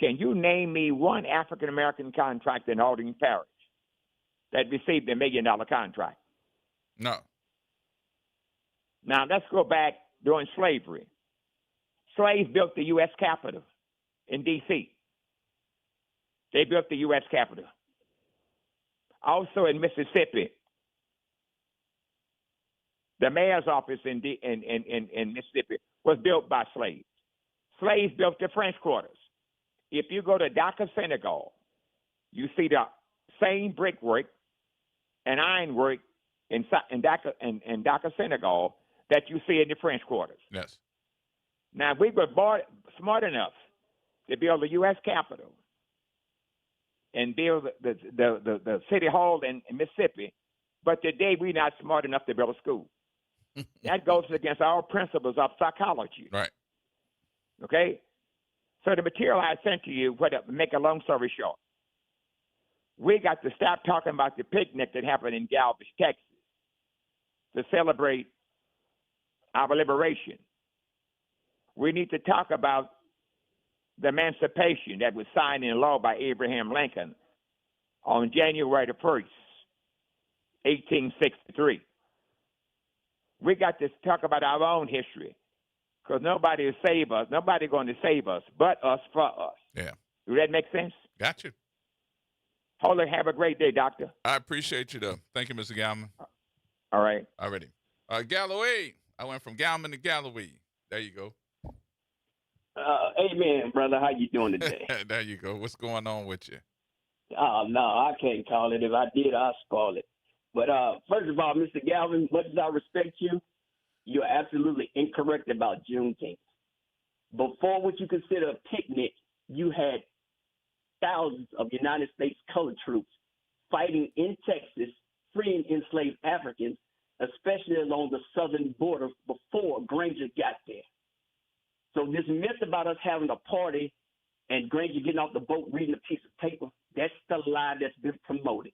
can you name me one African American contractor in Alding Parish that received $1 million contract? No. Now, let's go back during slavery. Slaves built the U.S. Capitol in D.C. They built the U.S. Capitol. Also in Mississippi, the mayor's office in Mississippi was built by slaves. Slaves built the French quarters. If you go to Dhaka, Senegal, you see the same brickwork and ironwork in Dhaka, Senegal, that you see in the French quarters. Yes. Now, we were smart enough to build the U.S. Capitol and build the City Hall in Mississippi, but today we're not smart enough to build a school. That goes against our principles of psychology. Right. Okay? So the material I sent to you, make a long story short, we got to stop talking about the picnic that happened in Galveston, Texas, to celebrate our liberation. We need to talk about the emancipation that was signed into law by Abraham Lincoln on January the 1st, 1863. We got to talk about our own history, because nobody will save us. Nobody going to save us but us for us. Yeah. Do that make sense? Got you. Hold it. Have a great day, Doctor. I appreciate you, though. Thank you, Mr. Galman. All right. Already. Galloway. I went from Galman to Galloway. There you go. Amen, brother. How you doing today? There you go. What's going on with you? Oh, no, I can't call it. If I did, I'll spoil it. But first of all, Mr. Galvin, much as I respect you, you're absolutely incorrect about Juneteenth. Before what you consider a picnic, you had thousands of United States colored troops fighting in Texas, freeing enslaved Africans, especially along the southern border before Granger got there. So this myth about us having a party and Granger getting off the boat reading a piece of paper, that's the lie that's been promoted.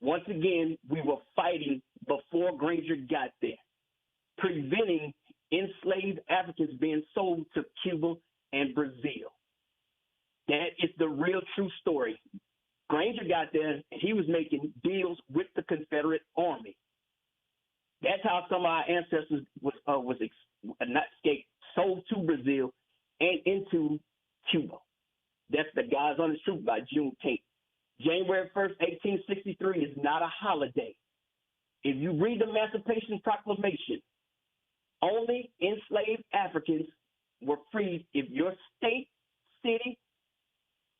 Once again, we were fighting before Granger got there, preventing enslaved Africans being sold to Cuba and Brazil. That is the real true story. Granger got there, and he was making deals with the Confederate Army. That's how some of our ancestors was not escaped, sold to Brazil and into Cuba. That's the guys on the street by Juneteenth. January 1st, 1863 is not a holiday. If you read the Emancipation Proclamation, only enslaved Africans were freed if your state, city,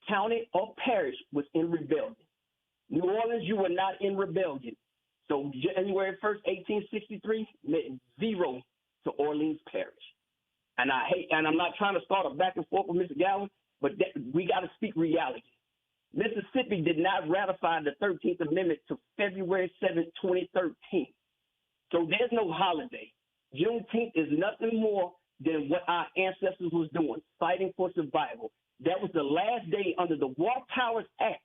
county, or parish was in rebellion. New Orleans, you were not in rebellion. So January 1st, 1863 meant zero to Orleans Parish. And I'm not trying to start a back and forth with Mr. Gowan, but we got to speak reality. Mississippi did not ratify the 13th Amendment to February 7, 2013. So there's no holiday. Juneteenth is nothing more than what our ancestors was doing, fighting for survival. That was the last day under the War Powers Act,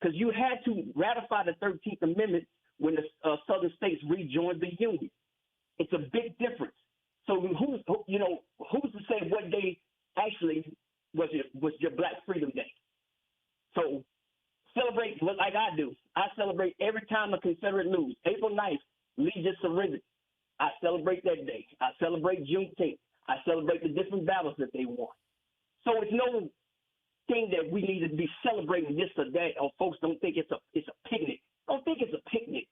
because you had to ratify the 13th Amendment when the southern states rejoined the Union. It's a big difference. So who's to say what day actually was your Black Freedom Day? So celebrate like I do. I celebrate every time the Confederate lose. April 9th, Lee just surrendered. I celebrate that day. I celebrate Juneteenth. I celebrate the different battles that they won. So it's no thing that we need to be celebrating this or that, or folks don't think it's a picnic. Don't think it's a picnic.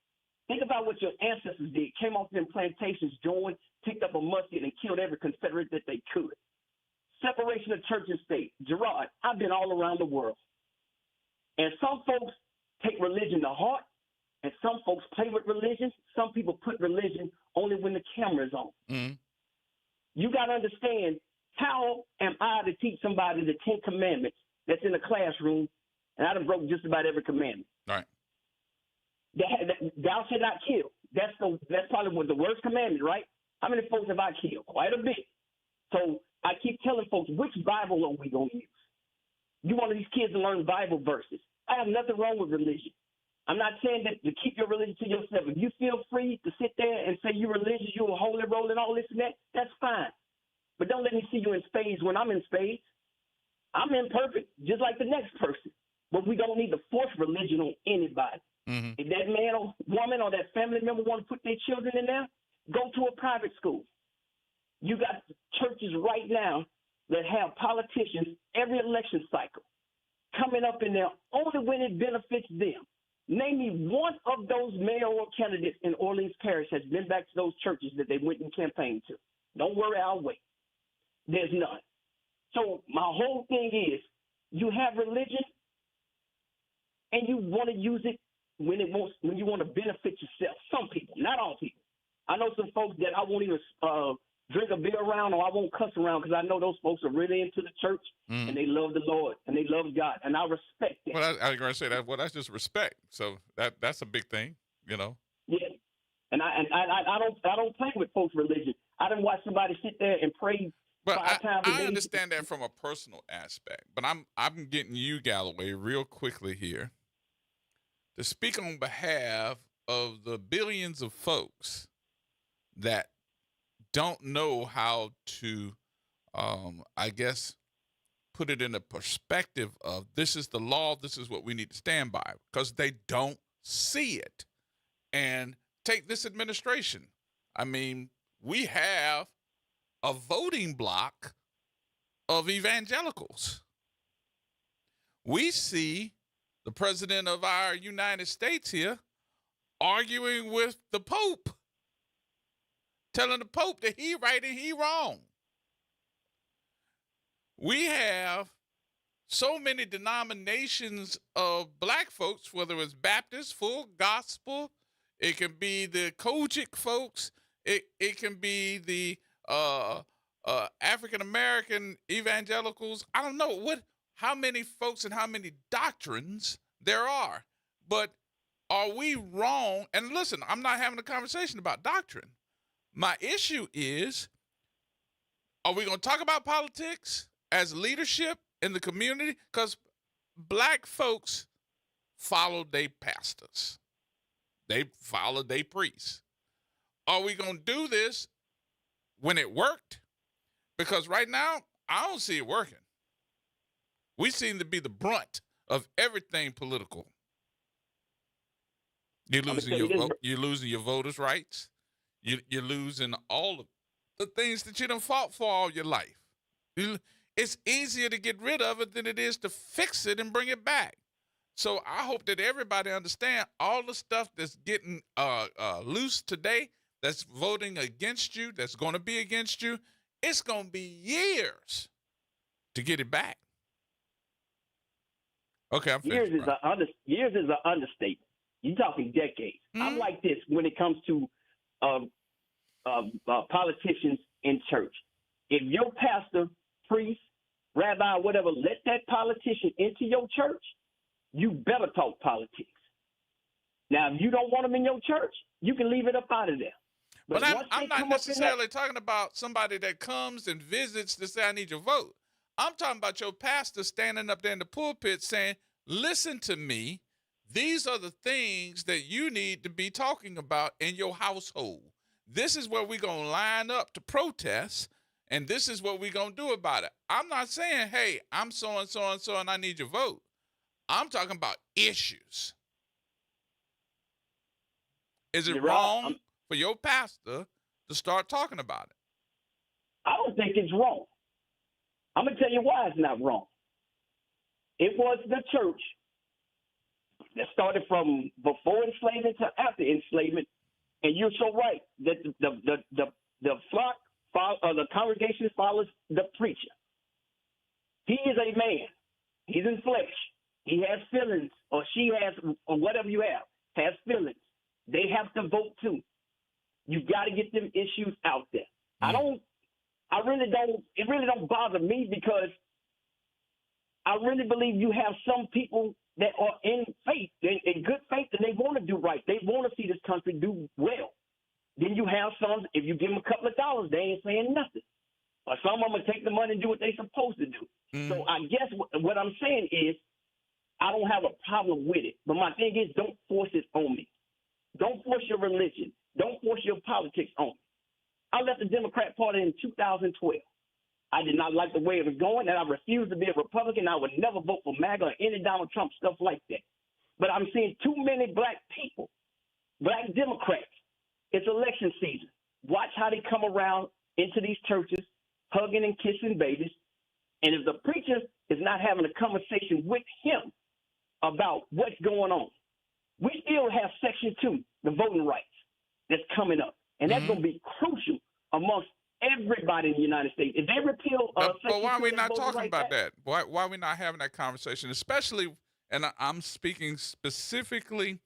Think about what your ancestors did. Came off them plantations, joined, picked up a musket, and killed every Confederate that they could. Separation of church and state. Gerard, I've been all around the world. And some folks take religion to heart, and some folks play with religion. Some people put religion only when the camera's on. Mm-hmm. You got to understand, how am I to teach somebody the 10 commandments that's in the classroom, and I done broke just about every commandment? Right. Thou shalt not kill. That's probably one of the worst commandments, right? How many folks have I killed? Quite a bit. So I keep telling folks, which Bible are we going to use? You want these kids to learn Bible verses. I have nothing wrong with religion. I'm not saying that to keep your religion to yourself. If you feel free to sit there and say you're religious, you're a holy roll and all this and that, that's fine. But don't let me see you in spades when I'm in spades. I'm imperfect, just like the next person. But we don't need to force religion on anybody. Mm-hmm. If that man or woman or that family member want to put their children in there, go to a private school. You got churches right now that have politicians every election cycle coming up in there only when it benefits them. Name me one of those mayoral candidates in Orleans Parish has been back to those churches that they went and campaigned to. Don't worry, I'll wait. There's none. So my whole thing is, you have religion, and you want to use it when you want to benefit yourself. Some people, not all people. I know some folks that I won't even drink a beer around, or I won't cuss around, because I know those folks are really into the church and they love the Lord and they love God, and I respect that. Well, I was going to say that. Well, that's just respect. So that's a big thing, you know. Yeah, and I don't play with folks' religion. I didn't watch somebody sit there and pray. But I understand that from a personal aspect. But I'm getting you, Galloway, real quickly here to speak on behalf of the billions of folks that don't know how to, I guess, put it in a perspective of this is the law, this is what we need to stand by, because they don't see it. And take this administration. I mean, we have a voting block of evangelicals. We see the president of our United States here arguing with the Pope, telling the Pope that he right and he wrong. We have so many denominations of black folks, whether it's Baptist, full gospel, it can be the Kojic folks, it can be the African-American evangelicals. I don't know how many folks and how many doctrines there are. But are we wrong? And listen, I'm not having a conversation about doctrine. My issue is, are we going to talk about politics as leadership in the community? Because black folks follow their pastors. They follow their priests. Are we going to do this when it worked? Because right now, I don't see it working. We seem to be the brunt of everything political. You're losing your voters' rights. You're losing all of the things that you done fought for all your life. It's easier to get rid of it than it is to fix it and bring it back. So I hope that everybody understand all the stuff that's getting loose today, that's voting against you, that's going to be against you. It's going to be years to get it back. Okay, I'm finished. Years is an understatement. You're talking decades. Mm-hmm. I'm like this when it comes to politicians in church. If your pastor, priest, rabbi, whatever, let that politician into your church, you better talk politics. Now, if you don't want them in your church, you can leave it up out of there. But I'm not necessarily talking about somebody that comes and visits to say, I need your vote. I'm talking about your pastor standing up there in the pulpit saying, listen to me. These are the things that you need to be talking about in your household. This is where we're going to line up to protest, and this is what we're going to do about it. I'm not saying, hey, I'm so-and-so and so, and I need your vote. I'm talking about issues. Is it wrong for your pastor to start talking about it? I don't think it's wrong. I'm going to tell you why it's not wrong. It was the church that started from before enslavement to after enslavement, and you're so right that the flock, the congregation follows the preacher. He is a man. He's in flesh. He has feelings, or she has, or whatever you have, has feelings. They have to vote too. You got to get them issues out there. It really don't bother me, because I really believe you have some people that are in faith, in good faith, and they want to do right. They want to see this country do well. Then you have some, if you give them a couple of dollars, they ain't saying nothing. Or some of them will take the money and do what they're supposed to do. So I guess what I'm saying is, I don't have a problem with it. But my thing is, don't force it on me. Don't force your religion. Don't force your politics on me. I left the Democrat Party in 2012. I did not like the way it was going, and I refused to be a Republican. I would never vote for MAGA or any Donald Trump stuff like that. But I'm seeing too many black people, black Democrats. It's election season. Watch how they come around into these churches, hugging and kissing babies. And if the preacher is not having a conversation with him about what's going on, we still have Section 2, the voting rights, that's coming up. And that's going to be crucial amongst everybody in the United States. If they repeal but why are we 2 not talking Rights about Act, that? Why are we not having that conversation? Especially, and I'm speaking specifically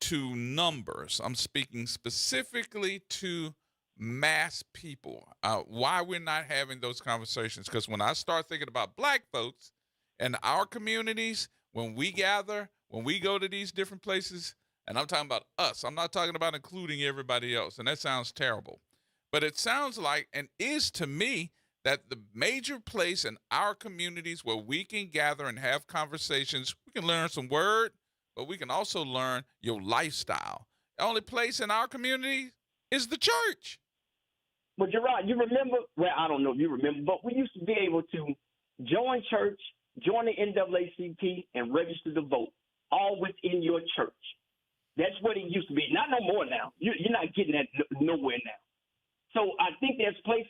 to numbers. I'm speaking specifically to mass people. Why we're not having those conversations? Because when I start thinking about black folks and our communities, when we gather, when we go to these different places, and I'm talking about us, I'm not talking about including everybody else, and that sounds terrible. But it sounds like, and is to me, that the major place in our communities where we can gather and have conversations, we can learn some word, but we can also learn your lifestyle. The only place in our community is the church. But Gerard, you remember, well, I don't know if you remember, but we used to be able to join church, join the NAACP, and register to vote, all within your church. That's what it used to be. Not no more now. You're not getting that nowhere now. So I think there's place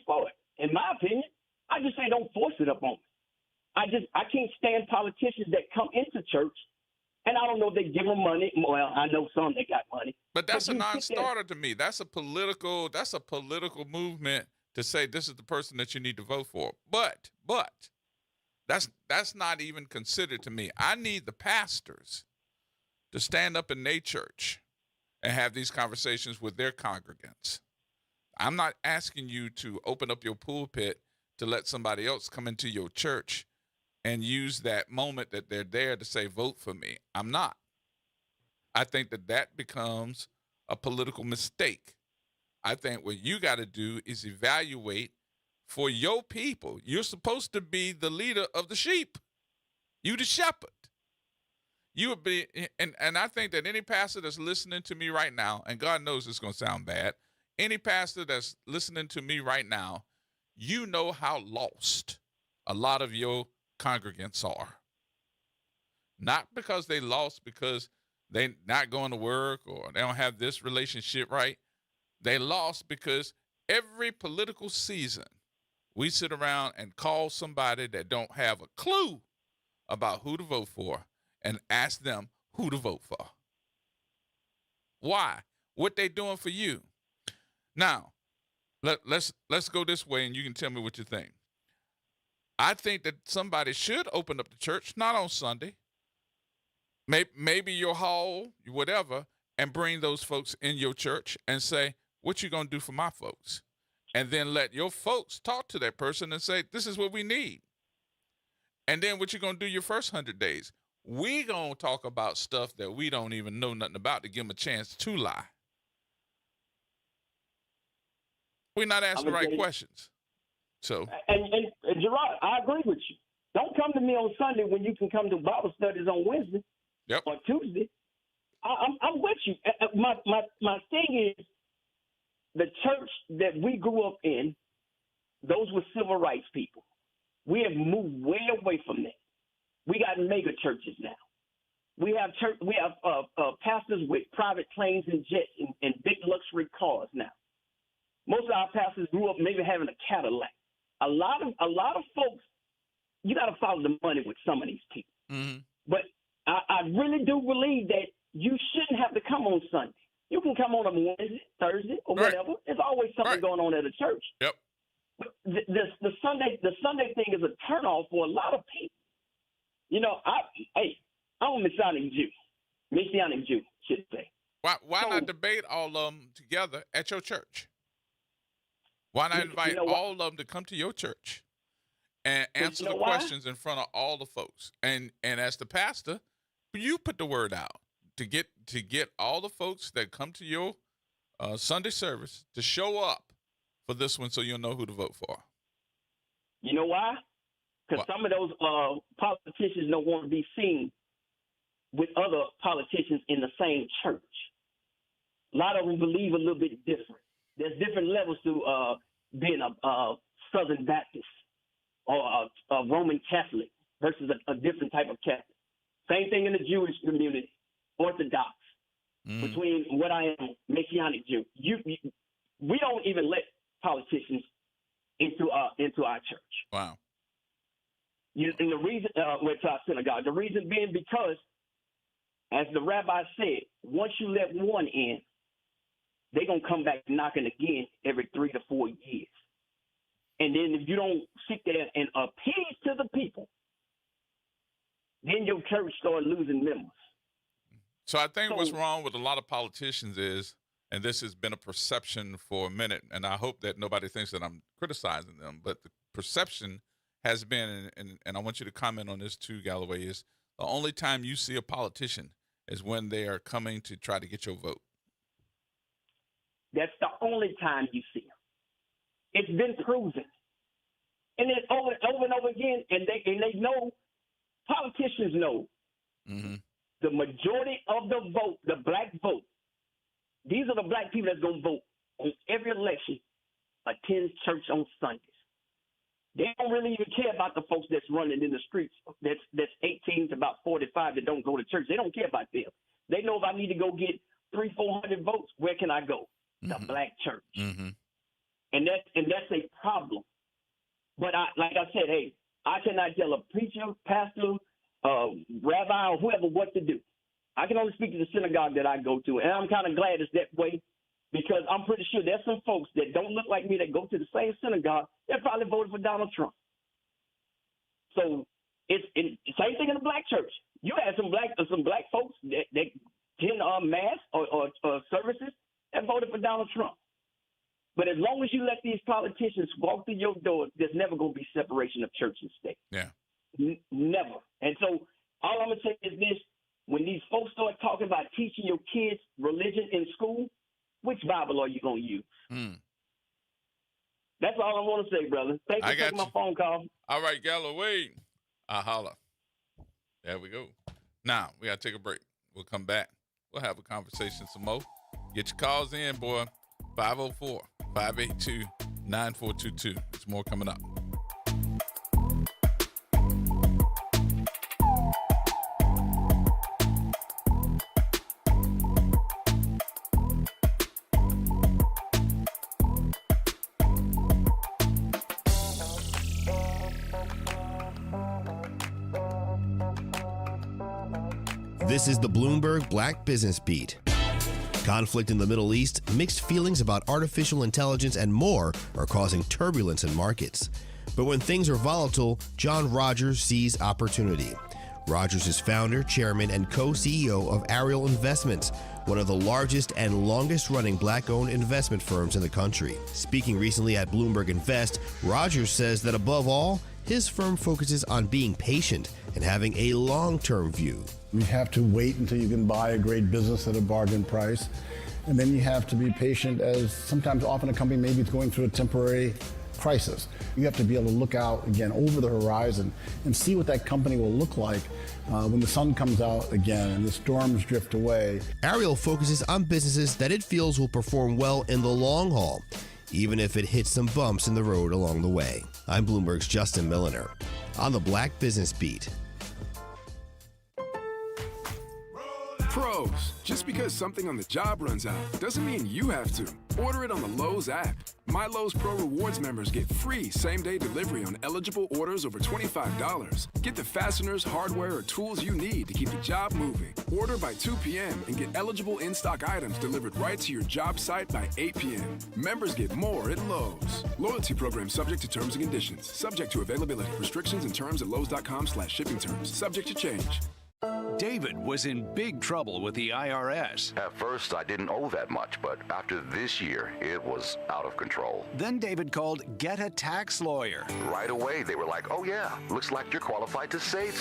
for it. In my opinion, I just say don't force it up on me. I can't stand politicians that come into church, and I don't know if they give them money. Well, I know some that got money. But that's a non-starter to me. That's a political movement to say this is the person that you need to vote for. But that's not even considered to me. I need the pastors to stand up in their church and have these conversations with their congregants. I'm not asking you to open up your pulpit to let somebody else come into your church and use that moment that they're there to say, vote for me. I'm not. I think that becomes a political mistake. I think what you got to do is evaluate for your people. You're supposed to be the leader of the sheep. You the shepherd. You would be, and I think that any pastor that's listening to me right now, and God knows it's going to sound bad, any pastor that's listening to me right now, you know how lost a lot of your congregants are. Not because they lost because they're not going to work or they don't have this relationship right. They lost because every political season we sit around and call somebody that don't have a clue about who to vote for and ask them who to vote for. Why? What they doing for you? Now, let's go this way, and you can tell me what you think. I think that somebody should open up the church, not on Sunday, maybe your hall, whatever, and bring those folks in your church and say, what you going to do for my folks? And then let your folks talk to that person and say, this is what we need. And then what you going to do your first 100 days? We going to talk about stuff that we don't even know nothing about to give them a chance to lie. We're not asking the right questions. So and Gerard, I agree with you. Don't come to me on Sunday when you can come to Bible studies on Wednesday or Tuesday. I'm with you. My thing is the church that we grew up in, those were civil rights people. We have moved way away from that. We got mega churches now. We have pastors with private planes and jets and big luxury cars now. Most of our pastors grew up maybe having a Cadillac. A lot of folks, you got to follow the money with some of these people. Mm-hmm. But I really do believe that you shouldn't have to come on Sunday. You can come on Wednesday, Thursday, or whatever. There's always something going on at a church. Yep. But the Sunday thing is a turnoff for a lot of people. You know, I'm a Messianic Jew, should say. Why not debate all of them together at your church? Why not invite all of them to come to your church and answer the questions in front of all the folks? And as the pastor, you put the word out to get all the folks that come to your Sunday service to show up for this one so you'll know who to vote for. You know why? Because some of those politicians don't want to be seen with other politicians in the same church. A lot of them believe a little bit different. There's different levels to being a Southern Baptist or a Roman Catholic versus a different type of Catholic. Same thing in the Jewish community, Orthodox, between what I am, Messianic Jew. We don't even let politicians into our church. Wow. And the reason, to our synagogue, the reason being because, as the rabbi said, once you let one in, they're going to come back knocking again every 3 to 4 years. And then if you don't sit there and appease to the people, then your church start losing members. So I think what's wrong with a lot of politicians is, and this has been a perception for a minute, and I hope that nobody thinks that I'm criticizing them, but the perception has been, and I want you to comment on this too, Galloway, is the only time you see a politician is when they are coming to try to get your vote. That's the only time you see them. It's been proven. And then over and over again, and they know, politicians know, the majority of the vote, the black vote, these are the black people that's going to vote on every election, attend church on Sundays. They don't really even care about the folks that's running in the streets, that's 18 to about 45 that don't go to church. They don't care about them. They know if I need to go get 300-400 votes, where can I go? The black church. And that's a problem. But like I said, hey, I cannot tell a preacher, pastor, rabbi, or whoever what to do. I can only speak to the synagogue that I go to, and I'm kind of glad it's that way because I'm pretty sure there's some folks that don't look like me that go to the same synagogue that probably voted for Donald Trump. So it's same thing in the black church. You had some black folks that attend mass or services that voted for Donald Trump. But as long as you let these politicians walk through your door, there's never going to be separation of church and state. Yeah. Never. And so all I'm going to say is this. When these folks start talking about teaching your kids religion in school, which Bible are you going to use? That's all I want to say, brother. Thank you for taking my phone call. All right, Galloway. I'll holler. There we go. Now, we got to take a break. We'll come back. We'll have a conversation some more. Get your calls in, boy. 504-582-9422. There's more coming up. This is the Bloomberg Black Business Beat. Conflict in the Middle East, mixed feelings about artificial intelligence, and more are causing turbulence in markets. But when things are volatile, John Rogers sees opportunity. Rogers is founder, chairman, and co-CEO of Ariel Investments, one of the largest and longest-running black-owned investment firms in the country. Speaking recently at Bloomberg Invest, Rogers says that above all, his firm focuses on being patient and having a long-term view. You have to wait until you can buy a great business at a bargain price. And then you have to be patient, as often a company maybe it's going through a temporary crisis. You have to be able to look out again over the horizon and see what that company will look like when the sun comes out again and the storms drift away. Ariel focuses on businesses that it feels will perform well in the long haul, even if it hits some bumps in the road along the way. I'm Bloomberg's Justin Milliner on the Black Business Beat. Pros, just because something on the job runs out doesn't mean you have to. Order it on the Lowe's app. My Lowe's Pro Rewards members get free same-day delivery on eligible orders over $25. Get the fasteners, hardware, or tools you need to keep the job moving. Order by 2 p.m. and get eligible in-stock items delivered right to your job site by 8 p.m. Members get more at Lowe's. Loyalty program subject to terms and conditions. Subject to availability. Restrictions and terms at lowes.com/shipping terms. Subject to change. David was in big trouble with the IRS. At first, I didn't owe that much, but after this year, it was out of control. Then David called Get a Tax Lawyer. Right away, they were like, oh yeah, looks like you're qualified to save.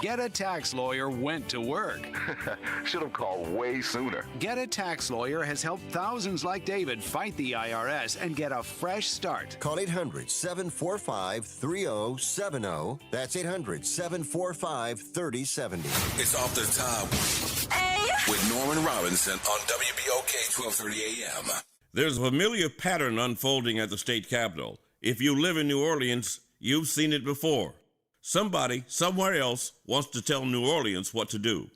Get a Tax Lawyer went to work. Should have called way sooner. Get a Tax Lawyer has helped thousands like David fight the IRS and get a fresh start. Call 800-745-3070. That's 800-745-3070. It's Off the Top with Norman Robinson on WBOK 1230 AM. There's a familiar pattern unfolding at the state capitol. If you live in New Orleans, you've seen it before. Somebody, somewhere else, wants to tell New Orleans what to do.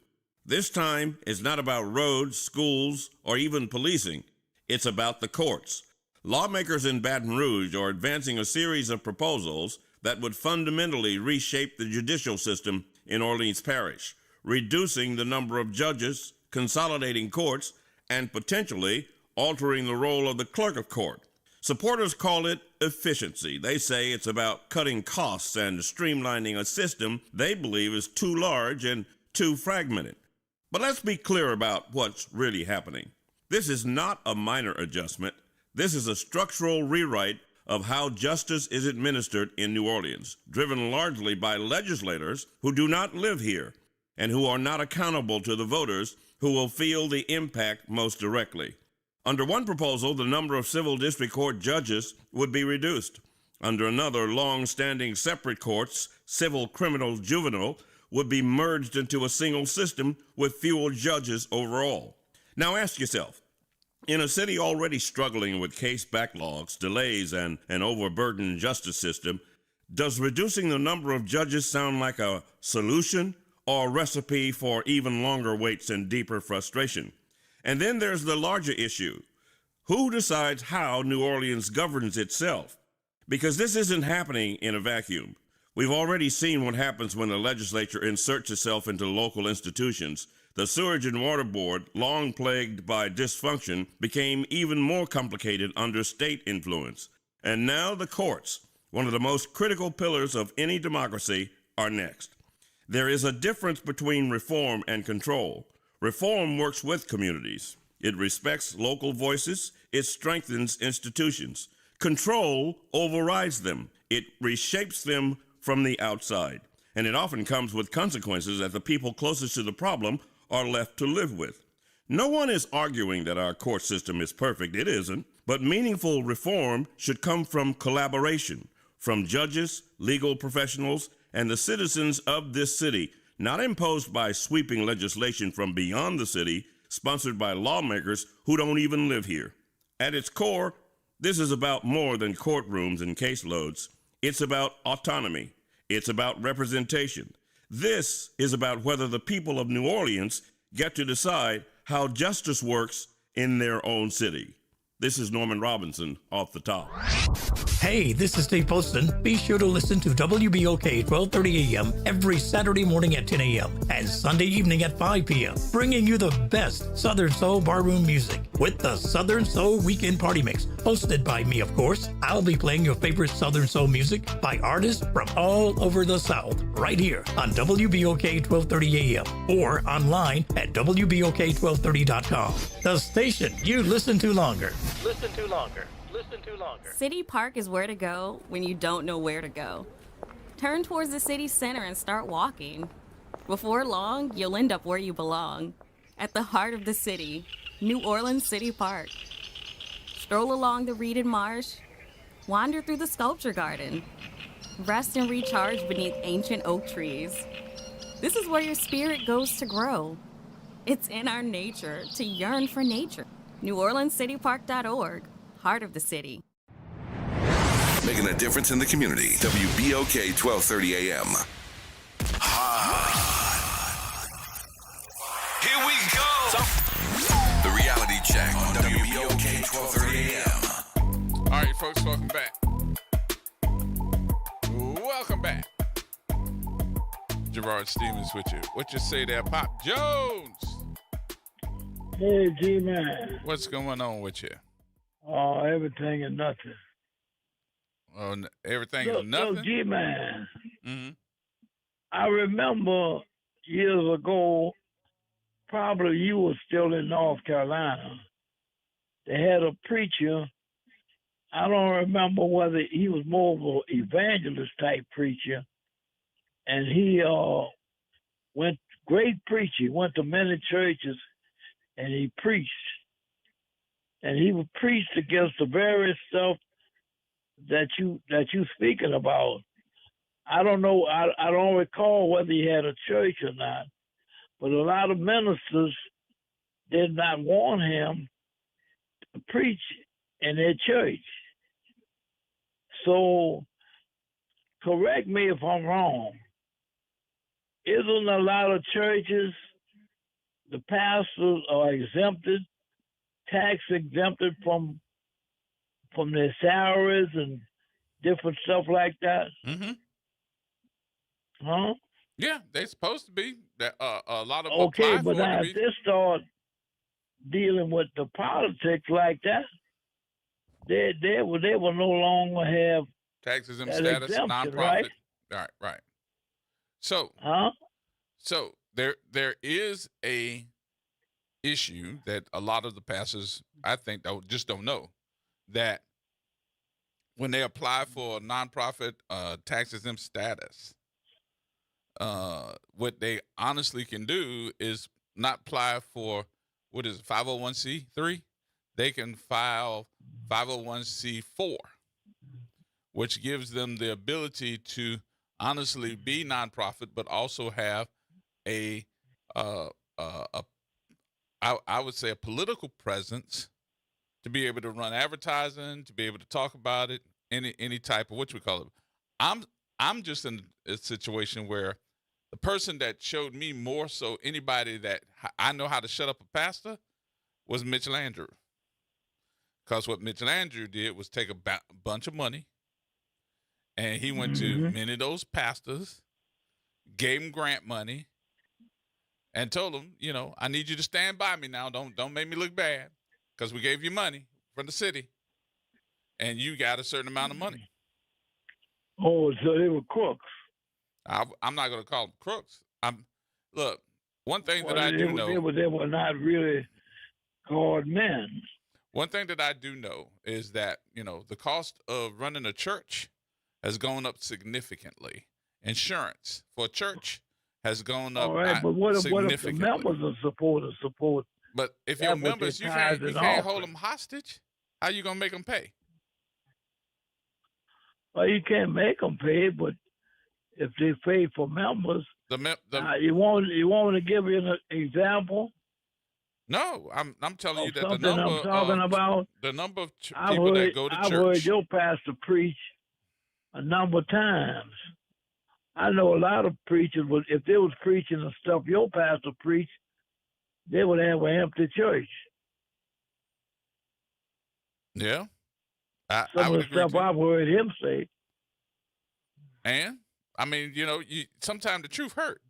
This time, it's not about roads, schools, or even policing. It's about the courts. Lawmakers in Baton Rouge are advancing a series of proposals that would fundamentally reshape the judicial system in Orleans Parish, reducing the number of judges, consolidating courts, and potentially altering the role of the clerk of court. Supporters call it efficiency. They say it's about cutting costs and streamlining a system they believe is too large and too fragmented. But let's be clear about what's really happening. This is not a minor adjustment. This is a structural rewrite of how justice is administered in New Orleans, driven largely by legislators who do not live here and who are not accountable to the voters who will feel the impact most directly. Under one proposal, the number of civil district court judges would be reduced. Under another, long-standing separate courts, civil, criminal, juvenile, would be merged into a single system with fewer judges overall. Now ask yourself, in a city already struggling with case backlogs, delays, and an overburdened justice system, does reducing the number of judges sound like a solution or a recipe for even longer waits and deeper frustration? And then there's the larger issue. Who decides how New Orleans governs itself? Because this isn't happening in a vacuum. We've already seen what happens when the legislature inserts itself into local institutions. The Sewerage and Water Board, long plagued by dysfunction, became even more complicated under state influence. And now the courts, one of the most critical pillars of any democracy, are next. There is a difference between reform and control. Reform works with communities. It respects local voices. It strengthens institutions. Control overrides them. It reshapes them from the outside. And it often comes with consequences that the people closest to the problem are left to live with. No one is arguing that our court system is perfect. It isn't. But meaningful reform should come from collaboration, from judges, legal professionals, and the citizens of this city, not imposed by sweeping legislation from beyond the city, sponsored by lawmakers who don't even live here. At its core, this is about more than courtrooms and caseloads. It's about autonomy. It's about representation. This is about whether the people of New Orleans get to decide how justice works in their own city. This is Norman Robinson, Off the Top. Hey, this is Steve Poston. Be sure to listen to WBOK 1230 AM every Saturday morning at 10 a.m. and Sunday evening at 5 p.m., bringing you the best Southern Soul barroom music with the Southern Soul Weekend Party Mix, hosted by me, of course. I'll be playing your favorite Southern Soul music by artists from all over the South, right here on WBOK 1230 AM or online at WBOK1230.com. The station you listen to longer. Listen to longer. Listen to longer. City Park is where to go when you don't know where to go. Turn towards the city center and start walking. Before long, you'll end up where you belong, at the heart of the city, New Orleans City Park. Stroll along the reeded marsh, wander through the sculpture garden, rest and recharge beneath ancient oak trees. This is where your spirit goes to grow. It's in our nature to yearn for nature. NewOrleansCityPark.org, heart of the city. Making a difference in the community. WBOK 1230 AM. Here we go. The reality check on WBOK 1230 AM. All right, folks, welcome back. Welcome back. Gerard Stevens with you. What you say there, Pop Jones? Hey, G-Man. What's going on with you? Oh, everything and nothing. Oh, everything is nothing? Look, G-Man. Mm-hmm. I remember years ago, probably you were still in North Carolina. They had a preacher. I don't remember whether he was more of an evangelist type preacher. And he great preacher. He went to many churches and he preached. And he would preach against the very stuff that you speaking about. I don't know. I don't recall whether he had a church or not, but a lot of ministers did not want him to preach in their church. So, correct me if I'm wrong. Isn't a lot of churches, the pastors are exempted, tax exempted from their salaries and different stuff like that? Mm-hmm. Huh? Yeah, they're supposed to be. That a lot of them Okay, apply but for it now to if be. they start dealing with the politics like that, they will no longer have Taxes and that status, exemption, nonprofit. right? Right. So, Huh? So there is a issue that a lot of the pastors, I think, just don't know, that when they apply for nonprofit tax exempt status, what they honestly can do is not apply for, what is it, 501c3? They can file 501c4, which gives them the ability to honestly be nonprofit, but also have I would say a political presence to be able to run advertising, to be able to talk about it, any type of, what you call it. I'm just in a situation where the person that showed me more so anybody that I know how to shut up a pastor was Mitchell Andrew. Because what Mitchell Andrew did was take a bunch of money, and he went to many of those pastors, gave them grant money, and told them, I need you to stand by me now. Don't make me look bad, because we gave you money from the city, and you got a certain amount of money. Oh, so they were crooks. I'm not going to call them crooks. Look, one thing that I they do know. They were not really called men. One thing that I do know is that, the cost of running a church has gone up significantly. Insurance for a church has gone up. All right, but what if the significantly. members are supposed to support? But if your members, you can't hold them hostage. How you gonna make them pay? Well, you can't make them pay, but if they pay for members, you want to give you an example? No, I'm telling you that something I'm talking about. The number of people that go to church. I've heard your pastor preach a number of times. I know a lot of preachers, if they was preaching the stuff your pastor preached, they would have an empty church. Yeah. Some of the stuff I've heard him say. And, I mean, sometimes the truth hurt.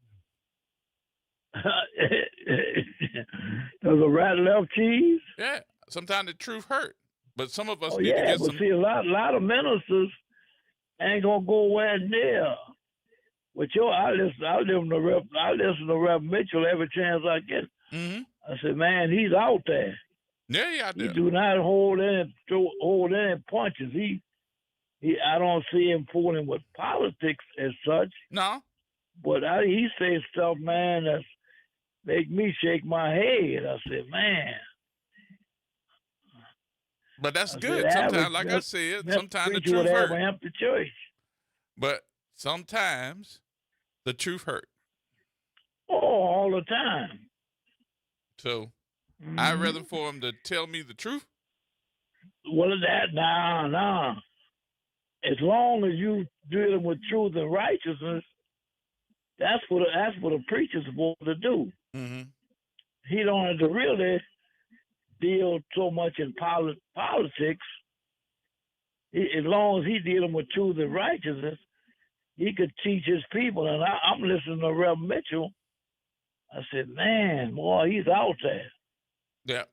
Does a rat love cheese? Yeah. Sometimes the truth hurt. But some of us need to get but see, a lot of ministers ain't gonna go where near. But I listen to Rev Mitchell every chance I get. Mm-hmm. I said, man, he's out there. Yeah, He do not hold any punches. I don't see him fooling with politics as such. No. But he says stuff, man, that make me shake my head. I said, man. But that's good. Sometimes, like I said, sometimes the truth hurt. Have an empty church. But sometimes the truth hurt. Oh, all the time. So I'd rather for him to tell me the truth. What is that? Nah. As long as you dealing with truth and righteousness, that's what a preacher's supposed to do. Mm-hmm. He don't have to really deal so much in politics. As long as he dealing with truth and righteousness, he could teach his people. And I'm listening to Rev Mitchell. I said, man, boy, he's out there. Yeah.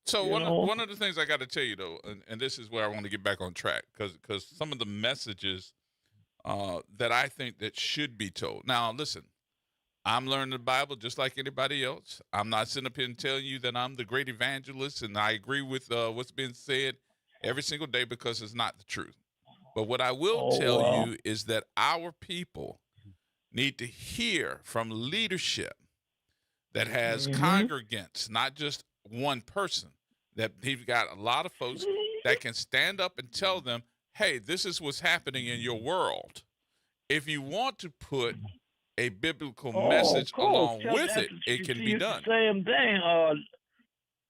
So one of the things I got to tell you, though, and this is where I want to get back on track, because some of the messages that I think that should be told. Now, listen, I'm learning the Bible just like anybody else. I'm not sitting up here and telling you that I'm the great evangelist, and I agree with what's been said every single day, because it's not the truth. But what I will tell you is that our people need to hear from leadership that has Mm-hmm. congregants, not just one person, that he's got a lot of folks that can stand up and tell them, hey, this is what's happening in your world. If you want to put a biblical message of course. along with it, it can be done. Same thing.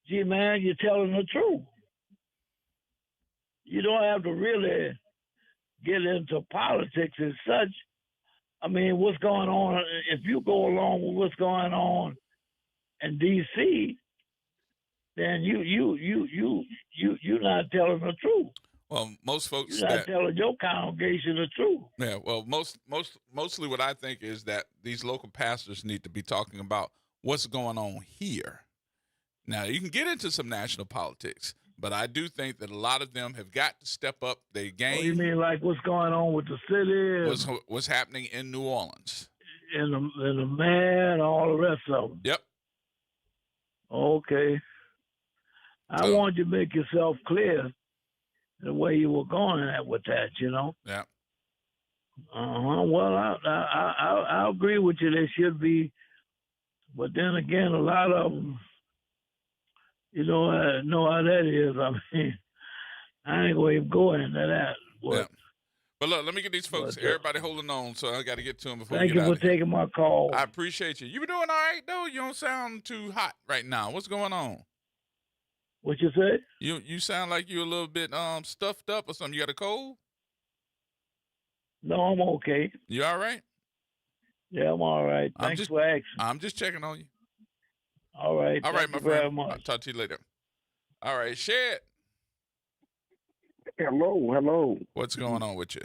Gee, man, you're telling the truth. You don't have to really get into politics as such. I mean, what's going on? If you go along with what's going on in D.C., then you're not telling the truth. Well, most folks You're not telling your congregation the truth. Yeah, well, mostly what I think is that these local pastors need to be talking about what's going on here. Now, you can get into some national politics, but I do think that a lot of them have got to step up their game. Oh, you mean like what's going on with the city? What's happening in New Orleans? And the man, all the rest of them. Yep. Okay. I want you to make yourself clear the way you were going at with that, you know. Yeah. Well, I agree with you. There should be, but then again, a lot of them, you know how that is. I mean, I ain't going to go into that. But, yeah. But look, let me get these folks. Everybody holding on, so I got to get to them before thank we get you out for taking my call. I appreciate you. You been doing all right, though? You don't sound too hot right now. What's going on? What you say? You sound like you're a little bit stuffed up or something. You got a cold? No, I'm okay. You all right? Yeah, I'm all right. Thanks for asking. I'm just checking on you. All right. All right, Thank my you very friend. much. I'll talk to you later. All right, Shed. Hello. What's going on with you?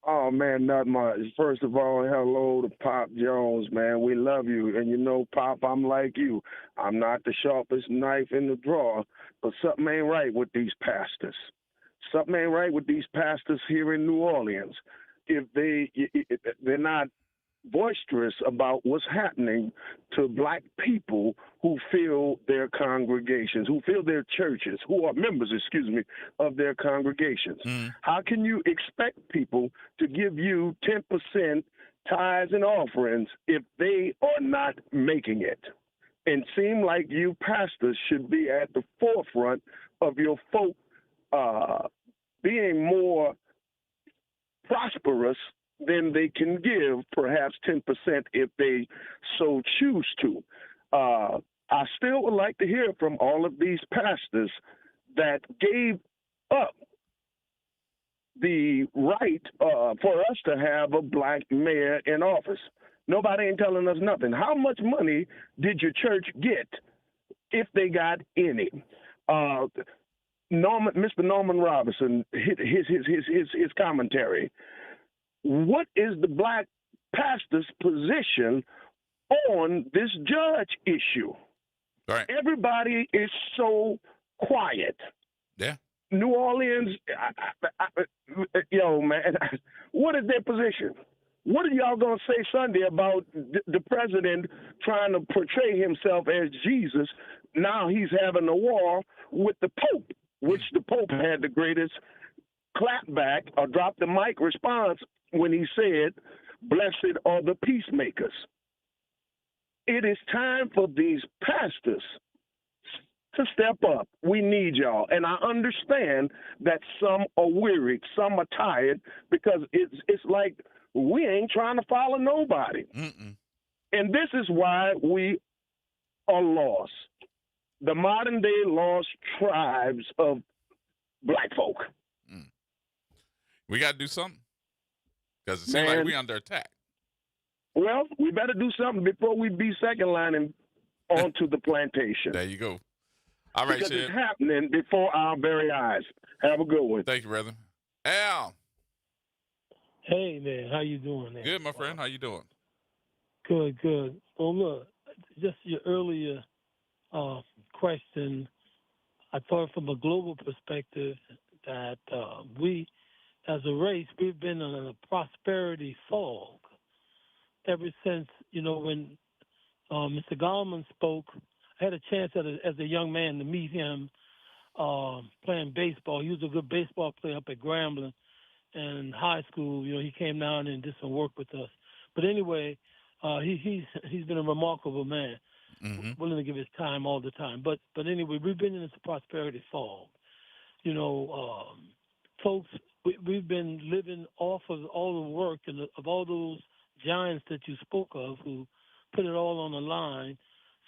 Oh, man, not much. First of all, hello to Pop Jones, man. We love you. And you know, Pop, I'm like you. I'm not the sharpest knife in the drawer, but something ain't right with these pastors. Something ain't right with these pastors here in New Orleans. If they're not boisterous about what's happening to black people who fill their congregations, who fill their churches, who are members, of their congregations. How can you expect people to give you 10% tithes and offerings if they are not making it? And seem like you pastors should be at the forefront of your folk being more prosperous than they can give, perhaps 10% if they so choose to. I still would like to hear from all of these pastors that gave up the right for us to have a black mayor in office. Nobody ain't telling us nothing. How much money did your church get, if they got any? Mr. Norman Robinson, his commentary. What is the black pastor's position on this judge issue? Right. Everybody is so quiet. Yeah. New Orleans, yo, man, what is their position? What are y'all going to say Sunday about the president trying to portray himself as Jesus? Now he's having a war with the Pope, which the Pope had the greatest clapback or drop the mic response when he said, "Blessed are the peacemakers." It is time for these pastors to step up. We need y'all. And I understand that some are weary, some are tired, because it's like we ain't trying to follow nobody. And this is why we are lost. The modern day lost tribes of black folk. We got to do something, because it seems like we under attack. Well, we better do something before we be second lining onto the plantation. There you go. All right, because Sid. it's happening before our very eyes. Have a good one. Thank you, brother. Al. Hey, man. How you doing, man? Good, my friend. How you doing? Good. Well, look, just your earlier question, I thought from a global perspective that we, as a race, we've been in a prosperity fog ever since, when Mr. Goldman spoke. I had a chance as a young man to meet him playing baseball. He was a good baseball player up at Grambling in high school. He came down and did some work with us. But anyway, he's been a remarkable man, willing to give his time all the time. But anyway, we've been in this prosperity fog. You know, folks, we've been living off of all the work and of all those giants that you spoke of who put it all on the line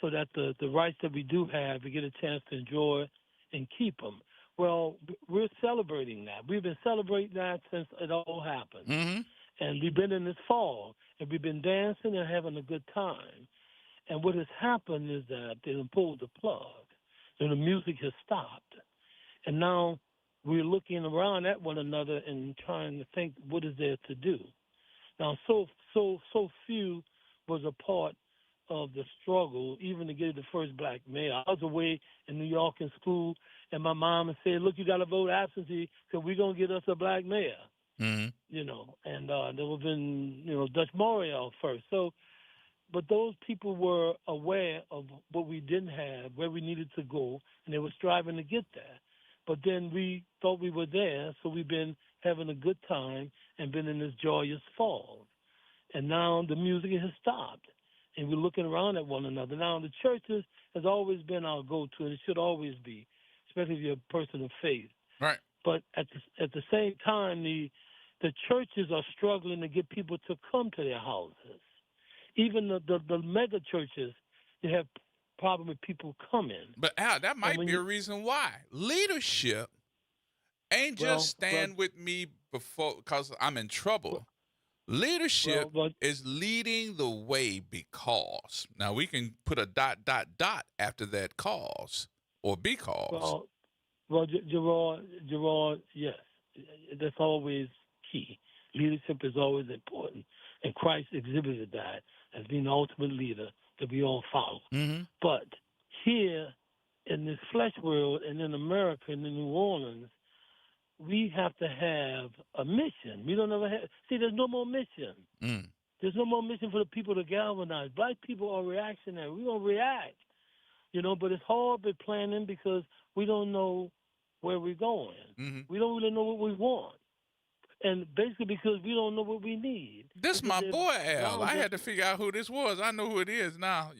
so that the rights that we do have, we get a chance to enjoy and keep them. Well, we're celebrating that. We've been celebrating that since it all happened. And we've been in this fall, and we've been dancing and having a good time. And what has happened is that they pulled the plug, and the music has stopped. And now we're looking around at one another and trying to think, what is there to do? Now, so few was a part of the struggle, even to get the first black mayor. I was away in New York in school, and my mom said, look, you got to vote absentee because we're going to get us a black mayor. You know, and there would have been, Dutch Morial first. So, but those people were aware of what we didn't have, where we needed to go, and they were striving to get there. But then we thought we were there, so we've been having a good time and been in this joyous fall. And now the music has stopped, and we're looking around at one another. Now, the churches has always been our go-to, and it should always be, especially if you're a person of faith. Right. But at the same time, the churches are struggling to get people to come to their houses. Even the mega churches, they have problem with people coming. But Al, that might be a reason why. Leadership ain't just stand with me before because I'm in trouble. Leadership is leading the way because. Now we can put a ... after that cause or because. Well, Gerard, yes, that's always key. Leadership is always important, and Christ exhibited that as being the ultimate leader that we all follow. But here in this flesh world and in America and in New Orleans, we have to have a mission. We don't ever have. See, there's no more mission. There's no more mission for the people to galvanize. Black people are reactionary. We're going to react, but it's hard with planning because we don't know where we're going. We don't really know what we want. And basically because we don't know what we need. This my boy, Al. I had to figure out who this was. I know who it is now.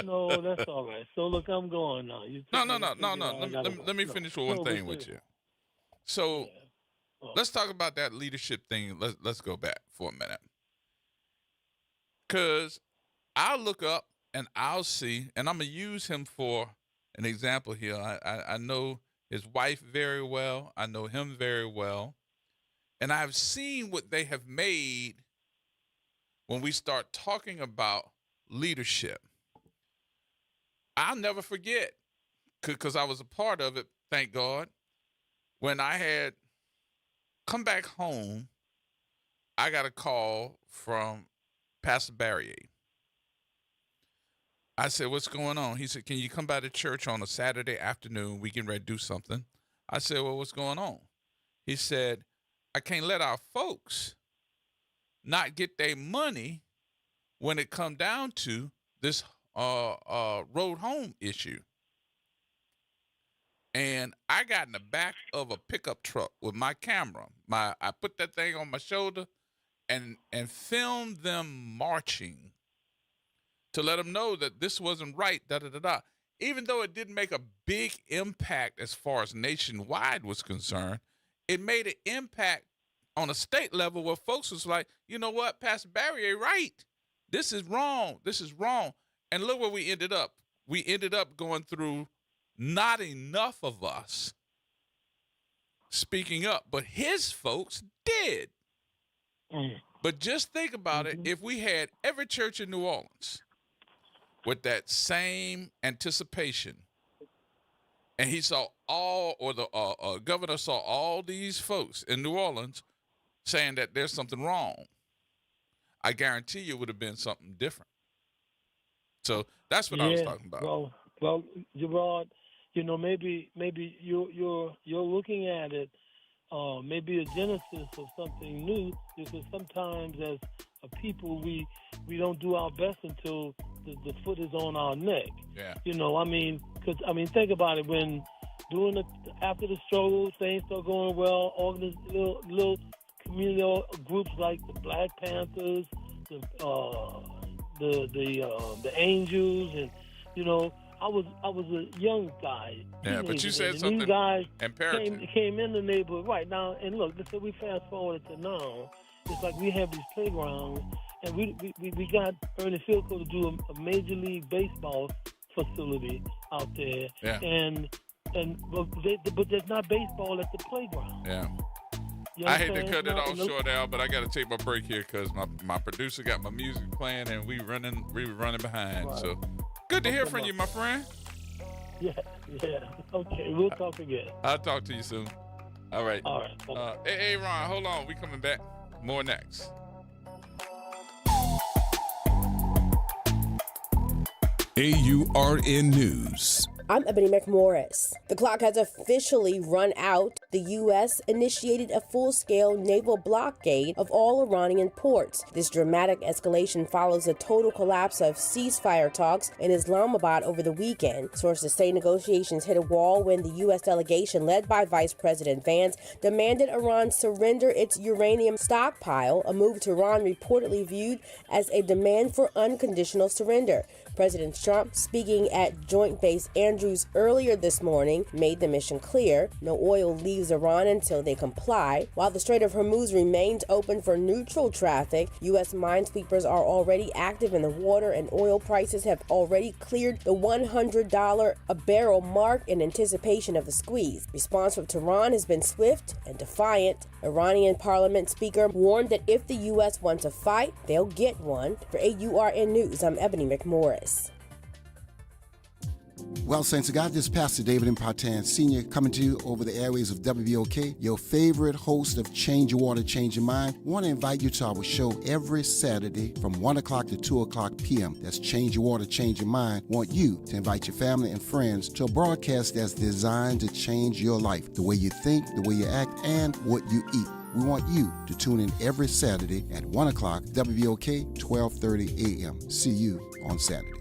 No, that's all right. So, look, I'm going now. No. Let me finish with one thing with you. So, let's talk about that leadership thing. Let's go back for a minute. Because I'll look up and I'll see, and I'm going to use him for an example here. I know his wife very well. I know him very well. And I've seen what they have made when we start talking about leadership. I'll never forget, because I was a part of it, thank God, when I had come back home, I got a call from Pastor Barrier. I said, what's going on? He said, can you come by to church on a Saturday afternoon? We can ready to do something. I said, well, what's going on? He said, I can't let our folks not get their money when it come down to this road home issue. And I got in the back of a pickup truck with my camera. I put that thing on my shoulder and filmed them marching to let them know that this wasn't right, Even though it didn't make a big impact as far as nationwide was concerned, it made an impact on a state level where folks was like, you know what, Pastor Barrier, right? This is wrong. This is wrong. And look where we ended up. We ended up going through not enough of us speaking up, but his folks did. But just think about it. If we had every church in New Orleans with that same anticipation, and he saw the governor saw all these folks in New Orleans saying that there's something wrong, I guarantee you it would have been something different. So that's what I was talking about. Well, Gerard, maybe you're looking at it, maybe a genesis of something new, because sometimes as a people we don't do our best until the foot is on our neck. Yeah. Think about it. When after the struggle, things start going well. All these little community groups like the Black Panthers, the Angels, and I was a young guy. Yeah, but you said and something these guys imperative. came in the neighborhood right now, and look, so we fast forward to now. It's like we have these playgrounds, and we got Ernie Filco to do a Major League Baseball facility out there, but there's not baseball at the playground. Yeah. You I hate to understand? cut it Now, off short, Al, but I got to take my break here because my producer got my music playing and we running behind. Right. So good to hear from you, my friend. Yeah. Okay, we'll talk again. I'll talk to you soon. All right. All right. Hey, Ron, hold on. We coming back. More next. AURN News. I'm Ebony McMorris. The clock has officially run out. The U.S. initiated a full-scale naval blockade of all Iranian ports. This dramatic escalation follows a total collapse of ceasefire talks in Islamabad over the weekend. Sources say negotiations hit a wall when the U.S. delegation, led by Vice President Vance, demanded Iran surrender its uranium stockpile, a move Tehran reportedly viewed as a demand for unconditional surrender. President Trump, speaking at Joint Base Andrews earlier this morning, made the mission clear. No oil leaves Iran until they comply. While the Strait of Hormuz remains open for neutral traffic, U.S. minesweepers are already active in the water, and oil prices have already cleared the $100 a barrel mark in anticipation of the squeeze. Response from Tehran has been swift and defiant. Iranian parliament speaker warned that if the U.S. wants a fight, they'll get one. For AURN News, I'm Ebony McMorris. Well, Saints of God, this is Pastor David Impartan Sr. coming to you over the airways of WBOK, your favorite host of Change Your Water, Change Your Mind. I want to invite you to our show every Saturday from 1 o'clock to 2 o'clock p.m. That's Change Your Water, Change Your Mind. I want you to invite your family and friends to a broadcast that's designed to change your life, the way you think, the way you act, and what you eat. We want you to tune in every Saturday at 1 o'clock, WBOK, 12:30 a.m. See you on Saturday.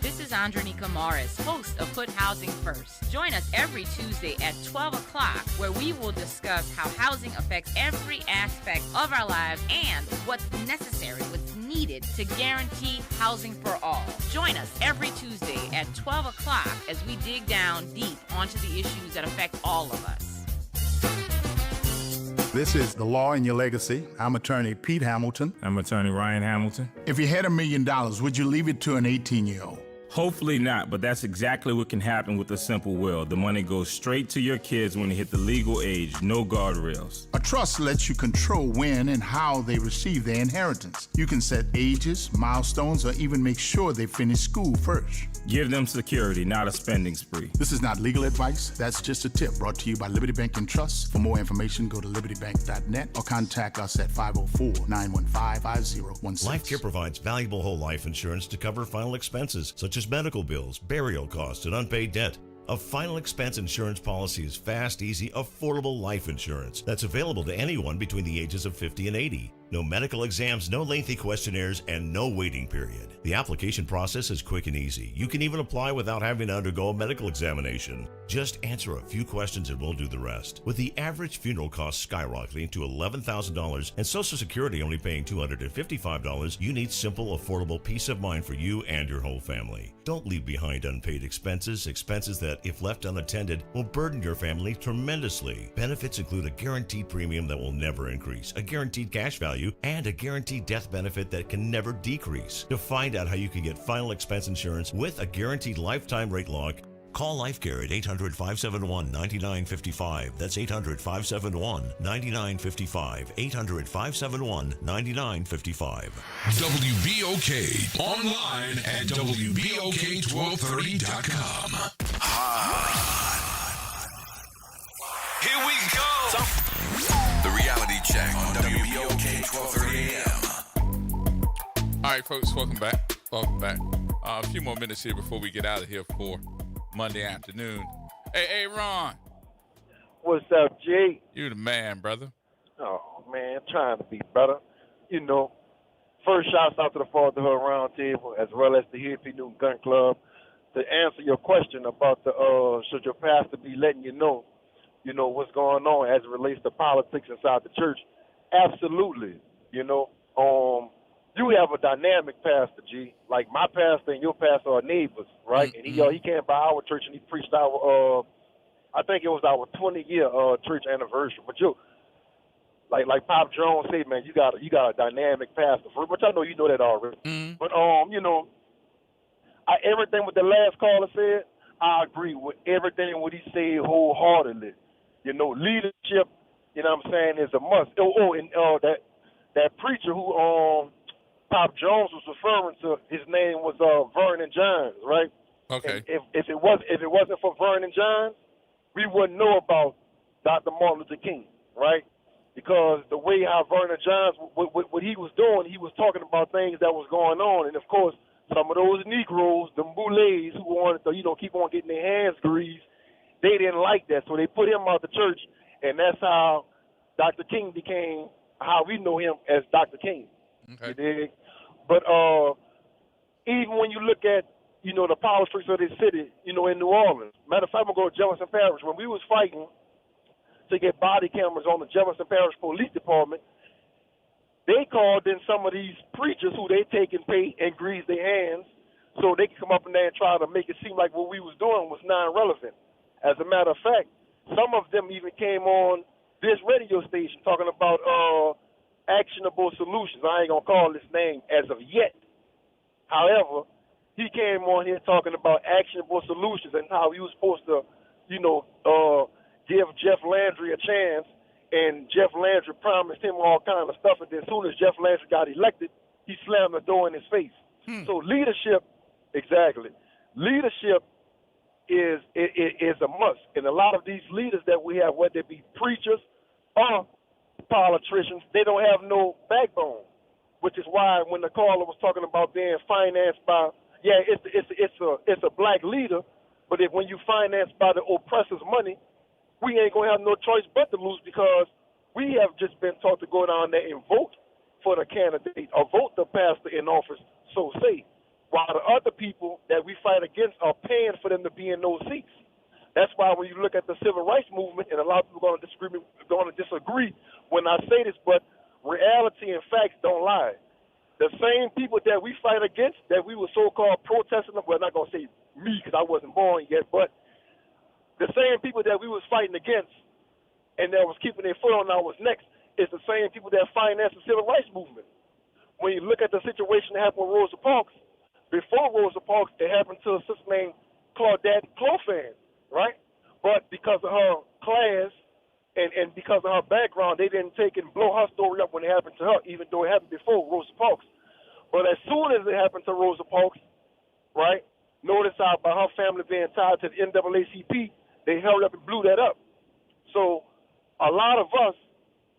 This is Andronica Morris, host of Put Housing First. Join us every Tuesday at 12 o'clock, where we will discuss how housing affects every aspect of our lives and what's necessary, what's needed to guarantee housing for all. Join us every Tuesday at 12 o'clock as we dig down deep onto the issues that affect all of us. This is The Law and Your Legacy. I'm attorney Pete Hamilton. I'm attorney Ryan Hamilton. If you had $1 million, would you leave it to an 18-year-old? Hopefully not, but that's exactly what can happen with a simple will. The money goes straight to your kids when they hit the legal age, no guardrails. A trust lets you control when and how they receive their inheritance. You can set ages, milestones, or even make sure they finish school first. Give them security, not a spending spree. This is not legal advice. That's just a tip brought to you by Liberty Bank and Trust. For more information, go to libertybank.net or contact us at 504-915-5016. LifeCare provides valuable whole life insurance to cover final expenses, such as medical bills, burial costs, and unpaid debt. A final expense insurance policy is fast, easy, affordable life insurance that's available to anyone between the ages of 50 and 80. No medical exams, no lengthy questionnaires, and no waiting period. The application process is quick and easy. You can even apply without having to undergo a medical examination. Just answer a few questions and we'll do the rest. With the average funeral cost skyrocketing to $11,000 and Social Security only paying $255, you need simple, affordable peace of mind for you and your whole family. Don't leave behind unpaid expenses that, if left unattended, will burden your family tremendously. Benefits include a guaranteed premium that will never increase, a guaranteed cash value, and a guaranteed death benefit that can never decrease. To find out how you can get final expense insurance with a guaranteed lifetime rate lock, call LifeCare at 800-571-9955. That's 800-571-9955. 800-571-9955. WBOK. Online at WBOK1230.com. Here we go. The reality check on WBOK 1230 AM. All right, folks, welcome back. A few more minutes here before we get out of here for Monday afternoon. Hey, Ron. What's up, G? You the man, brother. Oh, man, trying to be better. You know, first shouts out to the Fatherhood Roundtable as well as the Hippie New Gun Club. To answer your question about the should your pastor be letting you know what's going on as it relates to politics inside the church, Absolutely. You know, you have a dynamic pastor, G. Like my pastor and your pastor are neighbors, right? And he came by our church and he preached our I think it was our 20-year church anniversary. But like Pop Jones said, man, you got a dynamic pastor, which I know you know that already. But you know, everything what the last caller said, I agree with everything what he said wholeheartedly. You know, leadership, you know what I'm saying, is a must. And that preacher who Pop Jones was referring to, his name was Vernon Johns, right? Okay. And if it wasn't for Vernon Johns, we wouldn't know about Dr. Martin Luther King, right? Because the way how Vernon Johns, what he was doing, he was talking about things that was going on. And, of course, some of those Negroes, the boulets who wanted to, you know, keep on getting their hands greased, they didn't like that. So they put him out the church, and that's how Dr. King became how we know him as Dr. King. Okay. You dig? But even when you look at, you know, the power streets of this city, you know, in New Orleans. Matter of fact, I'm going to go to Jefferson Parish. When we was fighting to get body cameras on the Jefferson Parish Police Department, they called in some of these preachers who they take and pay and grease their hands so they can come up in there and try to make it seem like what we was doing was non-relevant. As a matter of fact, some of them even came on this radio station talking about actionable solutions. I ain't going to call this name as of yet. However, he came on here talking about actionable solutions and how he was supposed to, you know, give Jeff Landry a chance, and Jeff Landry promised him all kind of stuff, and then as soon as Jeff Landry got elected, he slammed the door in his face. So leadership, exactly. Leadership is a must, and a lot of these leaders that we have, whether they be preachers or politicians, they don't have no backbone, which is why when the caller was talking about being financed by, it's a black leader, but when you financed by the oppressor's money, we ain't gonna have no choice but to lose, because we have just been taught to go down there and vote for the candidate or vote the pastor in office, so say, while the other people that we fight against are paying for them to be in those seats. That's why when you look at the civil rights movement, and a lot of people are going to disagree when I say this, but reality and facts don't lie. The same people that we fight against, that we were so-called protesting, well, I'm not going to say me because I wasn't born yet, but the same people that we was fighting against and that was keeping their foot on our necks is the same people that financed the civil rights movement. When you look at the situation that happened with Rosa Parks, before Rosa Parks, it happened to a sister named Claudette Clofan, right? But because of her class and because of her background, they didn't take and blow her story up when it happened to her, even though it happened before Rosa Parks. But as soon as it happened to Rosa Parks, right, notice how by her family being tied to the NAACP, they hurried up and blew that up. So a lot of us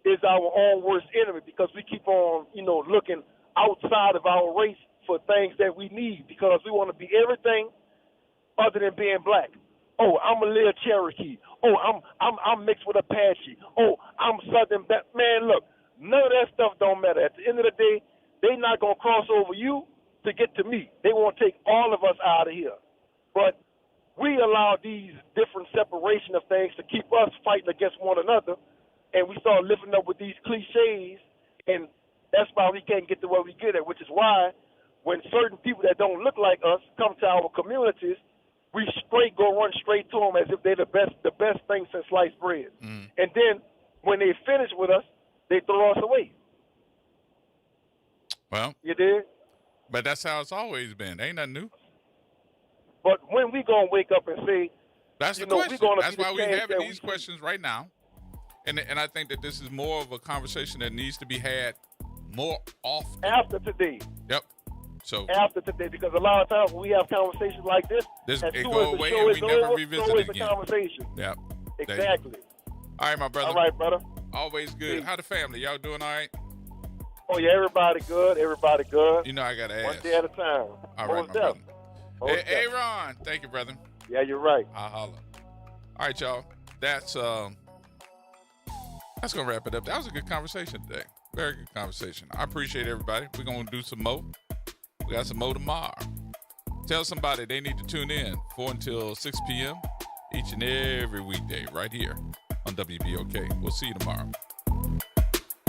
is our own worst enemy, because we keep on, you know, looking outside of our race for things that we need, because we want to be everything other than being black. Oh, I'm a little Cherokee. Oh, I'm mixed with Apache. Oh, I'm Southern. Man, look, none of that stuff don't matter. At the end of the day, they not going to cross over you to get to me. They want to take all of us out of here. But we allow these different separation of things to keep us fighting against one another, and we start living up with these cliches, and that's why we can't get to where we get at, which is why when certain people that don't look like us come to our communities, we run straight to them as if they're the best thing since sliced bread. And then when they finish with us, they throw us away. Well, you did? But that's how it's always been. Ain't nothing new. But when we gonna wake up and say, that's the question. That's why we're having these questions right now. And I think that this is more of a conversation that needs to be had more often. After today. Yep. So after today, because a lot of times when we have conversations like this, it go away and we never revisit it again. Conversation. Yep. Exactly. All right, my brother. All right, brother. Always good. How the family? Y'all doing all right? Oh yeah, everybody good. Everybody good. You know I gotta ask. One day at a time. All right, my brother. Hey, Ron. Thank you, brother. Yeah, you're right. I'll holler. All right, y'all. That's gonna wrap it up. That was a good conversation today. Very good conversation. I appreciate everybody. We're gonna do some more. We got some more tomorrow. Tell somebody they need to tune in 4 until 6 p.m. each and every weekday right here on WBOK. We'll see you tomorrow.